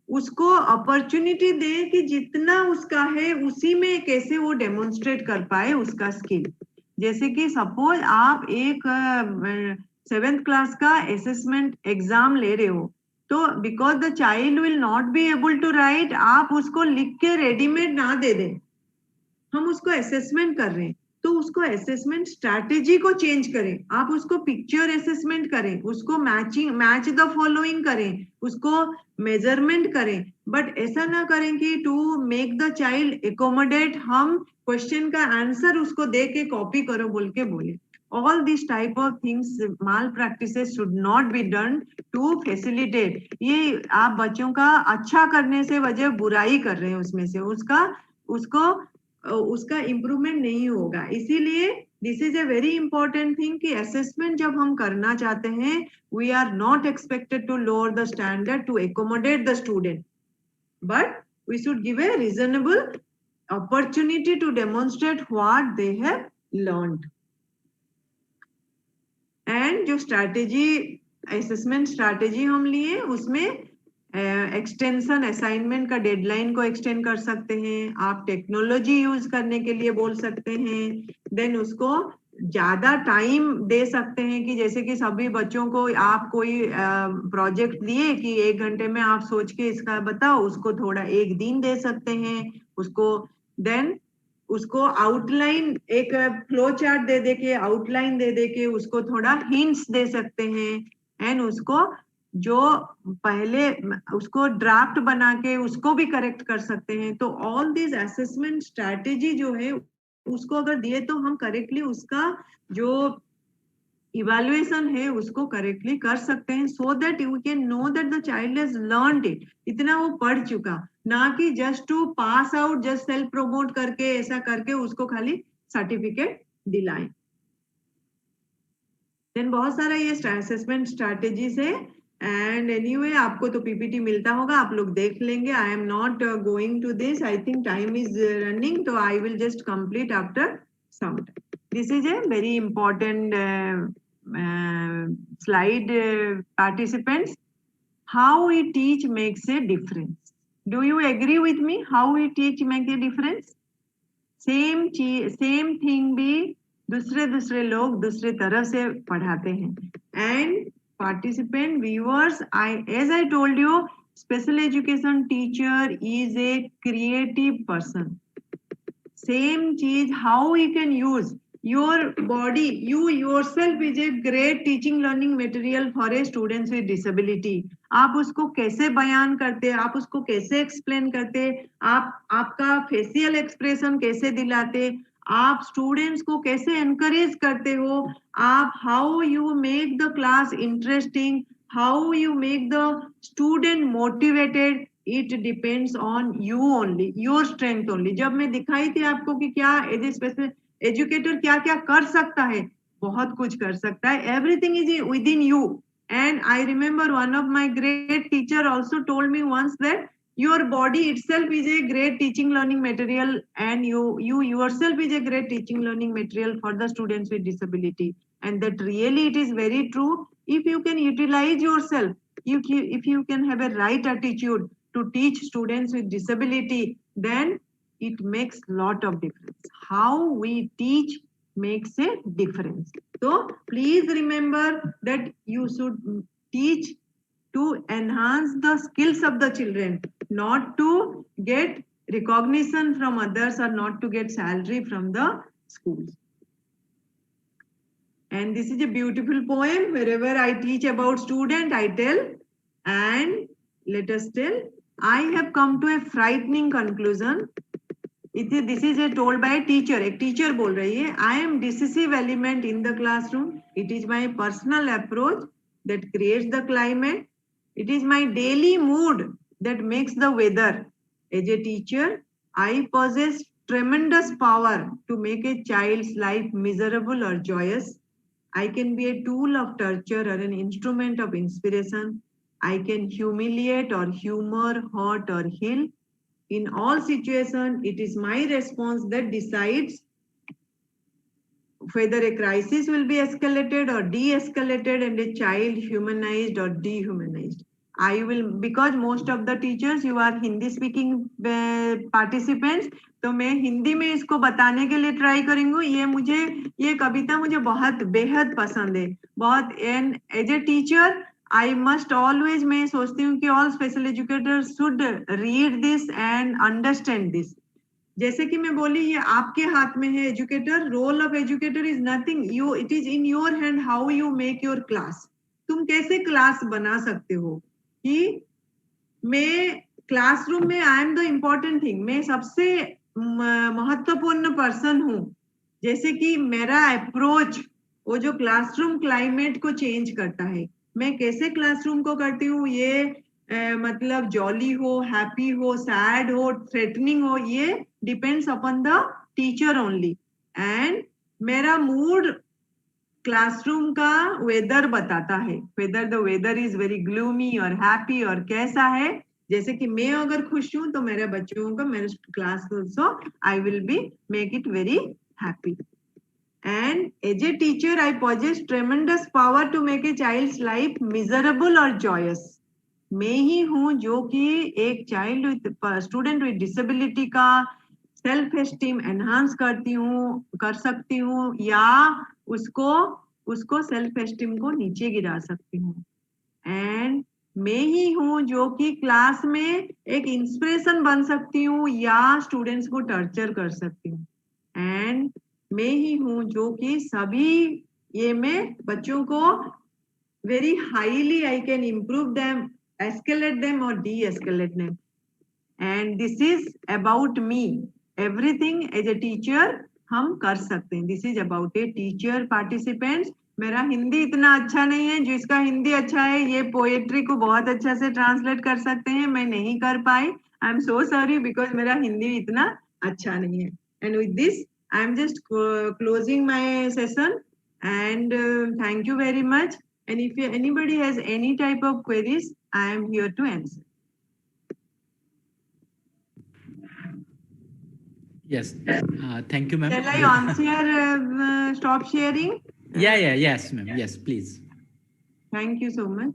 उसको अपॉर्चुनिटी दे कि जितना उसका है उसी में कैसे वो डेमोन्स्ट्रेट कर पाए उसका स्किल। जैसे कि सपोज आप एक 7th क्लास का असेसमेंट एग्जाम ले रहे हो, तो because the child will not be able to write, आप उसको लिख के रेडीमेड ना दे दें, हम उसको असेसमेंट कर रहे हैं तो उसको असेसमेंट स्ट्रैटेजी को चेंज करें, आप उसको पिक्चर असेसमेंट करें, उसको मैच द फॉलोइंग करें, उसको मेजरमेंट करें, बट ऐसा ना करें कि to make the child accommodate हम क्वेश्चन का आंसर उसको दे के कॉपी करो बोल के बोले। All these type of things, malpractices should not be done to facilitate। ये आप बच्चों का अच्छा करने से वजह बुराई कर रहे हैं, उसमें से उसका इम्प्रूवमेंट नहीं होगा। इसीलिए this is a very important thing कि असेसमेंट जब हम करना चाहते हैं, we are not expected to lower the standard to accommodate the student, but we should give a reasonable opportunity to demonstrate what they have learned. And जो स्ट्रैटेजी असेसमेंट स्ट्रैटेजी हम लिए उसमें एक्सटेंशन असाइनमेंट का डेडलाइन को एक्सटेंड कर सकते हैं, आप टेक्नोलॉजी यूज करने के लिए बोल सकते हैं, देन उसको ज्यादा टाइम दे सकते हैं कि जैसे कि सभी बच्चों को आप कोई प्रोजेक्ट दिए कि 1 घंटे में आप सोच के इसका बताओ, उसको थोड़ा 1 दिन दे सकते हैं उसको, देन उसको आउटलाइन एक फ्लो चार्ट दे के आउटलाइन दे के उसको थोड़ा हिंट्स दे सकते हैं, एंड उसको जो पहले उसको ड्राफ्ट बना के उसको भी करेक्ट कर सकते हैं। तो ऑल दिस असेसमेंट स्ट्रैटेजी जो है उसको अगर दिए तो हम करेक्टली उसका जो इवैल्यूएशन है उसको करेक्टली कर सकते हैं, so that you can know that the child has learned it, इतना वो पढ़ चुका, ना कि just to pass out, just self promote करके ऐसा करके उसको खाली सर्टिफिकेट दिलाएं। देन बहुत सारा ये असेसमेंट स्ट्रैटेजीज है, एंड एनीवे आपको तो पीपीटी मिलता होगा, आप लोग देख लेंगे। I am not going to this, I think time is running, तो I will just complete after some time. This is a very important slide, participants. How we teach makes a difference. Do you agree with me? How we teach makes a difference? Same thing भी दूसरे लोग दूसरे तरह से पढ़ाते हैं। And participant viewers, as I told you, special education teacher is a creative person. Same चीज, how we can use your body, you yourself is a great teaching learning material for a students with disability। आप उसको कैसे बयान करते, आप उसको कैसे एक्सप्लेन करते, आपका फेशियल एक्सप्रेशन कैसे दिलाते, आप स्टूडेंट्स को कैसे एनकरेज करते हो, आप how you make the class interesting, how you make the student motivated, it depends on you only, your strength only. जब मैं दिखाई थी आपको कि क्या एज ए स्पेशल एजुकेटर क्या क्या कर सकता है, बहुत कुछ कर सकता है, everything is within you. And I remember one of my great teacher also told me once that your body itself is a great teaching learning material, and you yourself is a great teaching learning material for the students with disability. And that really it is very true. If you can utilize yourself, if you can have a right attitude to teach students with disability, then it makes lot of difference. How we teach makes a difference. So please remember that you should teach to enhance the skills of the children, not to get recognition from others or not to get salary from the schools. And this is a beautiful poem. Wherever I teach about student, I tell, and let us tell, I have come to a frightening conclusion. This is a told by a teacher. एक teacher बोल रही है, I am decisive element in the classroom. It is my personal approach that creates the climate. It is my daily mood that makes the weather. As a teacher, I possess tremendous power to make a child's life miserable or joyous. I can be a tool of torture or an instrument of inspiration. I can humiliate or humor, hurt or heal. In all situations, it is my response that decides whether a crisis will be escalated or de-escalated and a child humanized or dehumanized. I will, because most of the teachers, you are Hindi speaking participants, तो मैं हिंदी में इसको बताने के लिए ट्राई करूंगी. ये कविता मुझे बहुत बेहद पसंद है, बहुत. And as a teacher I must always, मैं सोचती हूँ कि all special educators should read this and understand this. जैसे कि मैं बोली, ये आपके हाथ में है educator. Role of educator is nothing, you, it is in your hand how you make your class. तुम कैसे क्लास बना सकते हो. कि मैं क्लासरूम में I am the important thing, मैं सबसे महत्वपूर्ण पर्सन हूँ. जैसे कि मेरा अप्रोच वो जो क्लासरूम क्लाइमेट को चेंज करता है. मैं कैसे क्लासरूम को करती हूँ, ये मतलब जॉली हो, हैप्पी हो, सैड हो, थ्रेटनिंग हो, ये depends upon the teacher only. And मेरा मूड क्लासरूम का वेदर बताता है, whether the weather is very gloomy और हैप्पी और कैसा है. जैसे कि मैं अगर खुश हूँ तो मेरे बच्चों को, मेरे class also I will be make it very happy. And as a teacher, I possess tremendous power to make a child's life miserable or joyous. मैं ही हूँ जो कि एक child with student with disability का सेल्फ एस्टीम एनहांस कर सकती हूँ, या उसको सेल्फ एस्टीम को नीचे गिरा सकती हूँ. एंड मैं ही हूँ जो कि क्लास में एक इंस्पिरेशन बन सकती हूँ या स्टूडेंट्स को टॉर्चर कर सकती हूँ. एंड मैं ही हूँ जो कि सभी ये में बच्चों को very highly I can improve them, escalate them or de-escalate them. And this is about me. Everything as a teacher हम कर सकते हैं. This is about a teacher participants. मेरा हिंदी इतना अच्छा नहीं है, जिसका हिंदी अच्छा है ये पोएट्री को बहुत अच्छा से ट्रांसलेट कर सकते हैं. मैं नहीं कर पाई. I am so sorry because मेरा हिंदी इतना अच्छा नहीं है. And with this, I am just closing my session, and thank you very much. And if anybody has any type of queries, I am here to answer. Yes, thank you, ma'am. Shall I answer, stop sharing? Yes, ma'am. Yes, please. Thank you so much.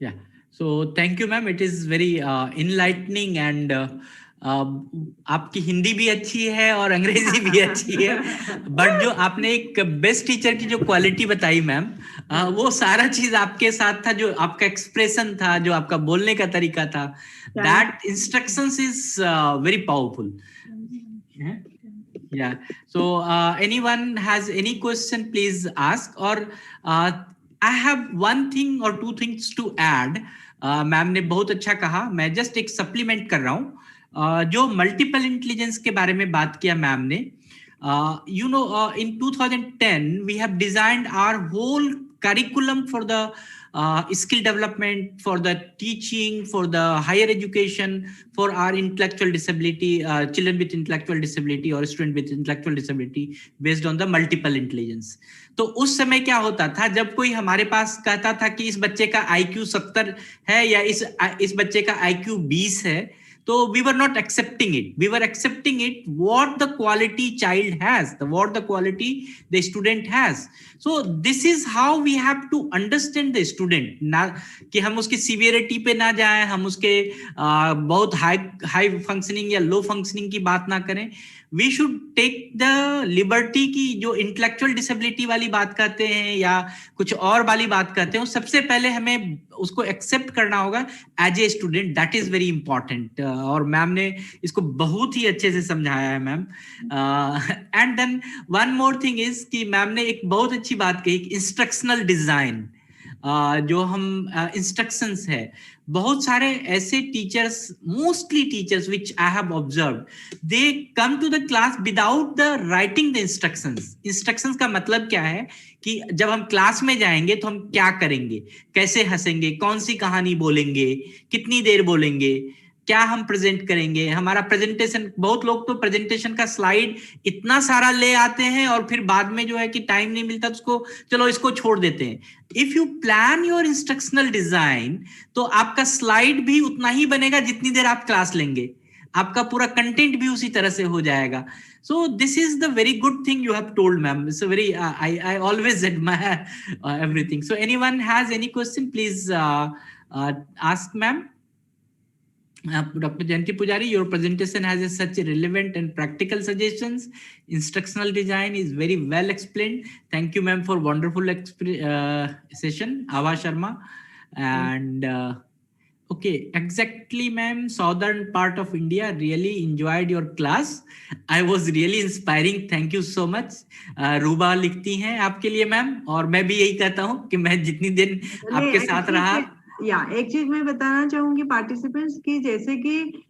Yeah. So thank you, ma'am. It is very enlightening, and आपकी हिंदी भी अच्छी है और अंग्रेजी भी अच्छी है. बट जो आपने एक बेस्ट टीचर की जो क्वालिटी बताई मैम, वो सारा चीज आपके साथ था. जो आपका एक्सप्रेशन था, जो आपका बोलने का तरीका था, that instructions is very powerful. Yeah. So anyone has any question, please ask. Or I have one thing or two things to add. Ma'am ने बहुत अच्छा कहा, मैं जस्ट एक सप्लीमेंट कर रहा हूँ. जो मल्टीपल इंटेलिजेंस के बारे में बात किया मैम ने, you know, in 2010 we have designed our whole curriculum for the skill development, for the teaching, for the higher education, for our intellectual disability, children with intellectual disability or student with intellectual disability based on the multiple intelligence. तो उस समय क्या होता था, जब कोई हमारे पास कहता था कि इस बच्चे का IQ 70 है या इस बच्चे का IQ 20 है, So we were not accepting it. We were accepting it what the quality child has, what the quality the student has. So this is how we have to understand the student. ना कि हम उसकी severity पे ना जाएं, हम उसके बहुत high functioning या low functioning की बात ना करें. We should take the liberty की जो intellectual disability वाली बात करते हैं या कुछ और वाली बात करते हैं, सबसे पहले हमें उसको एक्सेप्ट करना होगा as a student. That is very important. और मैम ने इसको बहुत ही अच्छे से समझाया है ma'am. And then one more thing is कि मैम ने एक बहुत अच्छी बात कही, इंस्ट्रक्शनल डिजाइन. जो हम इंस्ट्रक्शंस है, बहुत सारे ऐसे teachers, mostly teachers which I have observed, they come to the class without the writing the instructions. Instructions का मतलब क्या है कि जब हम क्लास में जाएंगे तो हम क्या करेंगे, कैसे हंसेंगे, कौन सी कहानी बोलेंगे, कितनी देर बोलेंगे, क्या हम प्रेजेंट करेंगे, हमारा प्रेजेंटेशन. बहुत लोग तो प्रेजेंटेशन का स्लाइड इतना सारा ले आते हैं और फिर बाद में जो है कि टाइम नहीं मिलता, उसको चलो इसको छोड़ देते हैं. If you plan your instructional design तो आपका स्लाइड भी उतना ही बनेगा जितनी देर आप क्लास लेंगे, आपका पूरा कंटेंट भी उसी तरह से हो जाएगा. So this is the very good thing you have told, ma'am. It's a very I always admire everything. So anyone has any question, please ask, ma'am. Dr. Jayanti Pujari, your presentation has such relevant and practical suggestions. Instructional design is very well explained. Thank you, ma'am, for wonderful session. Ava Sharma. And okay, exactly, ma'am. Southern part of India really enjoyed your class. I was really inspiring. Thank you so much. रूबा लिखती हैं आपके लिए मैम, और मैं भी यही कहता हूँ कि मैं जितनी दिन आपके साथ रहा. एक चीज मैं बताना चाहूंगी पार्टिसिपेंट्स की, जैसे कि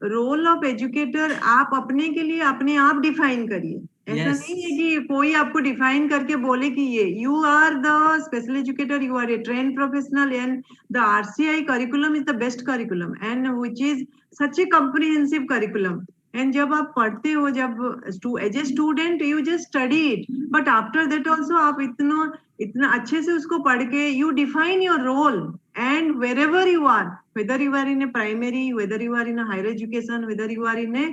रोल ऑफ एजुकेटर आप अपने के लिए अपने आप डिफाइन करिए. ऐसा नहीं है कि कोई आपको डिफाइन करके बोले कि ये you are the special educator, you are a train professional and the RCI curriculum is the best curriculum and which is such a comprehensive curriculum. And जब आप पढ़ते हो, जब as a student you just study it, but after that also आप इतना अच्छे से उसको पढ़ के you define your role. And wherever you are, whether you are in a primary, whether you are in a higher education, whether you are in a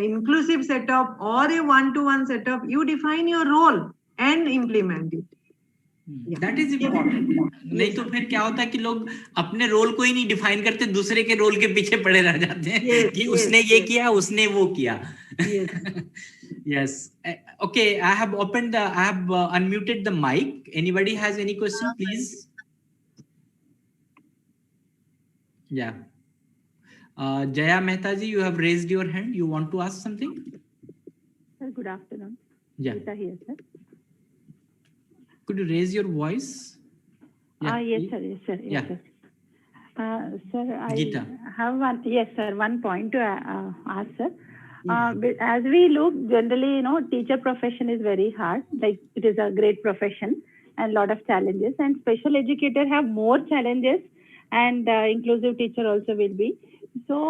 inclusive setup or a one-to-one setup, you define your role and implement it. That is important. नहीं तो फिर क्या होता है कि लोग अपने रोल को ही नहीं डिफाइन करते, दूसरे के रोल के पीछे पड़े रह जाते हैं कि उसने ये किया, उसने वो किया. Yes. Okay, I have unmuted the mic. Anybody has any question, please? Yeah. Jaya Mehta ji, you have raised your hand. You want to ask something? Sir, good afternoon. Yeah. Geeta here, sir. Could you raise your voice? Yeah. Yes, sir. Yes, sir. Yes, Yeah. sir. Sir, I Geeta. have one point to ask, sir. As we look, generally, teacher profession is very hard. Like, it is a great profession and a lot of challenges. And special educator have more challenges, and inclusive teacher also will be. So,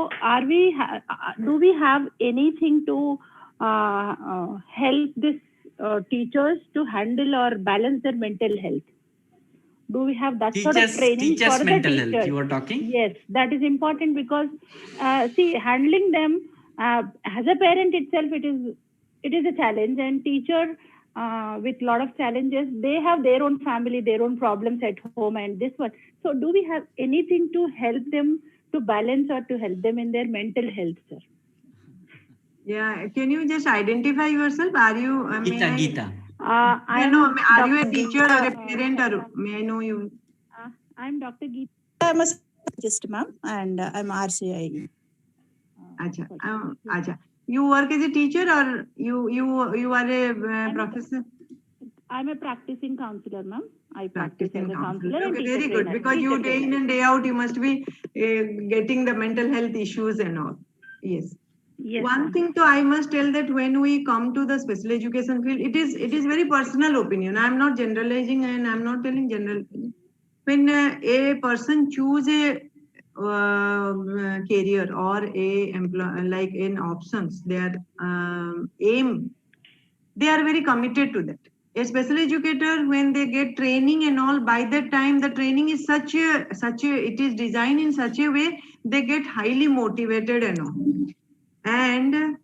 do we have anything to help this teachers to handle or balance their mental health? Do we have that sort of training for the mental teachers? health, you are talking? Yes, that is important because see, handling them as a parent itself, it is a challenge, and teacher with lot of challenges, they have their own family, their own problems at home, and this one. So, do we have anything to help them to balance or to help them in their mental health, sir? Yeah, can you just identify yourself? Are you Geeta. Are you a teacher or a parent, or may I know you? I'm Dr. Geeta. I'm a psychologist, ma'am, and I'm RCI. Acha. You work as a teacher or you are a professor? I'm a practicing counselor, ma'am. I practice as Practicing a counselor. counselor. and Okay, teacher very good. trainer. Because you Teacher day in trainer. and day out, you must be getting the mental health issues and all. Yes. Yes, One ma'am. thing, though, I must tell that when we come to the special education field, it is very personal opinion. I'm not generalizing and I'm not telling general opinion. When a person choose a career or a like in options, their aim, they are very committed to that. A special educator, when they get training and all, by that time the training is it is designed in such a way they get highly motivated and all. And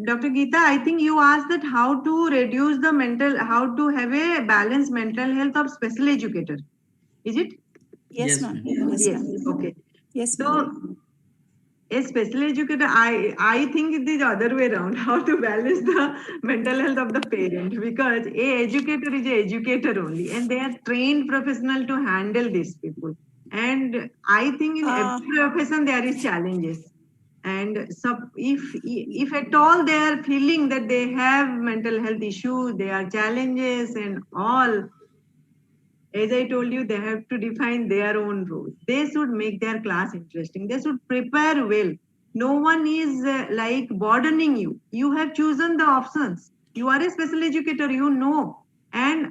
Dr. Geeta, I think you asked that how to reduce the how to have a balanced mental health of special educator. Is it? Yes, Yes, ma'am. ma'am. Yes, Yes. ma'am. Okay. Yes, ma'am. So, a special educator, I think it is the other way around, how to balance the mental health of the parent, because a educator is a educator only, and they are trained professional to handle these people. And I think in every profession there is challenges. And so if at all they are feeling that they have mental health issues, there are challenges and all, as I told you, they have to define their own role. They should make their class interesting. They should prepare well. No one is like burdening you. You have chosen the options. You are a special educator, you know. And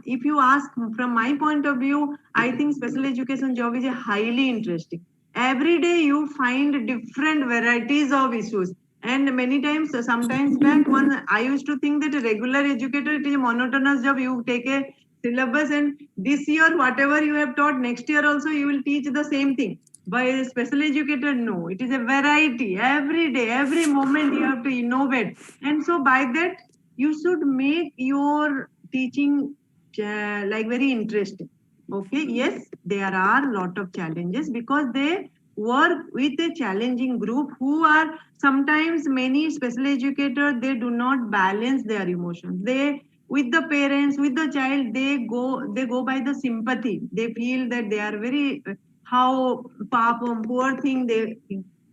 if you ask from my point of view, I think special education job is a highly interesting. Every day you find different varieties of issues. And many times, sometimes back, I used to think that a regular educator, it is a monotonous job. You take a syllabus, and this year whatever you have taught, next year also you will teach the same thing. By a special educator, no, it is a variety. Every day, every moment you have to innovate, and so by that you should make your teaching like very interesting. Okay, yes, there are a lot of challenges because they work with a challenging group who are sometimes, many special educators, they do not balance their emotions. They, with the parents, with the child, they go by the sympathy. They feel that they are very how poor thing they.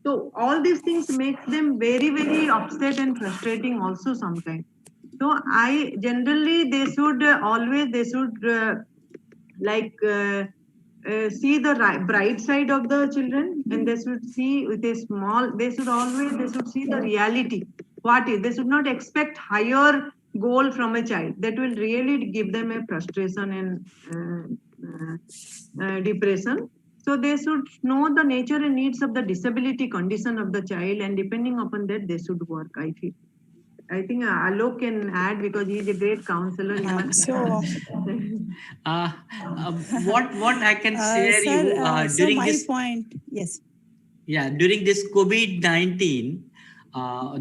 So all these things makes them very, very upset and frustrating also sometimes. So I generally they should see the bright side of the children, and they should see with a small. They should see the reality. What is? They should not expect higher goal from a child. That will really give them a frustration and depression. So they should know the nature and needs of the disability condition of the child, and depending upon that, they should work. I feel. I think Alok can add because he is a great counselor. What I can share you during my this point, yes. Yeah, during this COVID-19,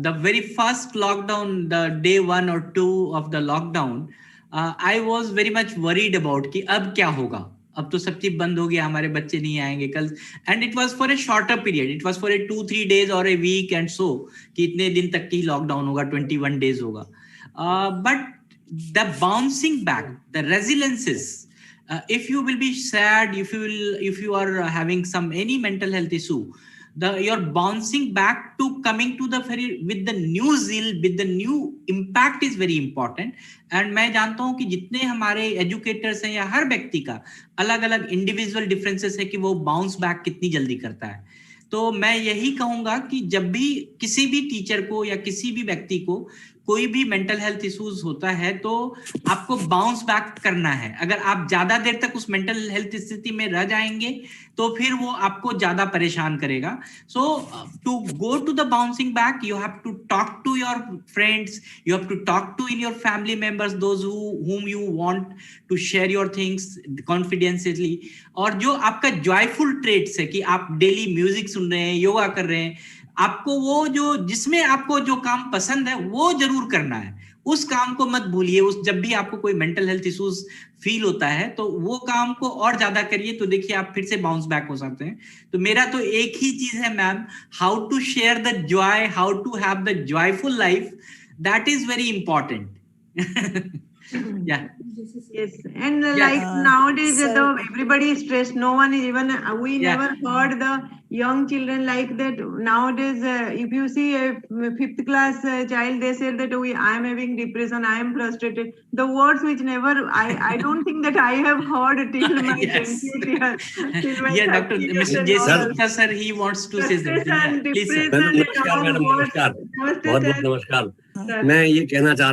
the very first lockdown, the day 1 or 2 of the lockdown, I was very much worried about कि अब क्या होगा, अब तो सब चीज बंद हो गया, हमारे बच्चे नहीं आएंगे कल. And it was for a shorter period, it was for a 2-3 days or a week and so, कि इतने दिन तक की lockdown होगा, 21 days होगा. But the bouncing back, the resiliences, if you will be sad, if you are having any mental health issue, your bouncing back to coming to the with the new zeal, with the new impact is very important. And मैं जानता हूं कि जितने हमारे एजुकेटर्स हैं या हर व्यक्ति का अलग अलग इंडिविजुअल डिफरेंसेस है कि वो बाउंस बैक कितनी जल्दी करता है. तो मैं यही कहूंगा कि जब भी किसी भी टीचर को या किसी भी व्यक्ति को कोई भी मेंटल हेल्थ इश्यूज होता है तो आपको बाउंस बैक करना है. अगर आप ज्यादा देर तक उस मेंटल हेल्थ स्थिति में रह जाएंगे तो फिर वो आपको ज्यादा परेशान करेगा. So to go to the bouncing back, you have to talk to your friends, you have to talk to in your family members, those whom you want to share your things confidentially. और जो आपका जॉयफुल ट्रेट्स है कि आप डेली म्यूजिक सुन रहे हैं, योगा कर रहे हैं, आपको वो जो जिसमें आपको जो काम पसंद है वो जरूर करना है. उस काम को मत भूलिए. जब भी आपको कोई मेंटल हेल्थ इश्यूज फील होता है तो वो काम को और ज्यादा करिए, तो देखिए आप फिर से बाउंस बैक हो सकते हैं. तो मेरा तो एक ही चीज है ma'am, how to share the joy, how to have the joyful life, that is very important. Yeah. Yes, and like nowadays, everybody is stressed. No one is even. We never heard the young children like that. Nowadays, if you see a 5th class child, they say that I am having depression, I am frustrated. The words which never, I don't think that I have heard till my 20th year. Yeah, Mr. J. Sir, he wants to say something. Please, sir. नमस्कार मैडम, नमस्कार, बहुत बहुत नमस्कार. मैं ये कहना चाह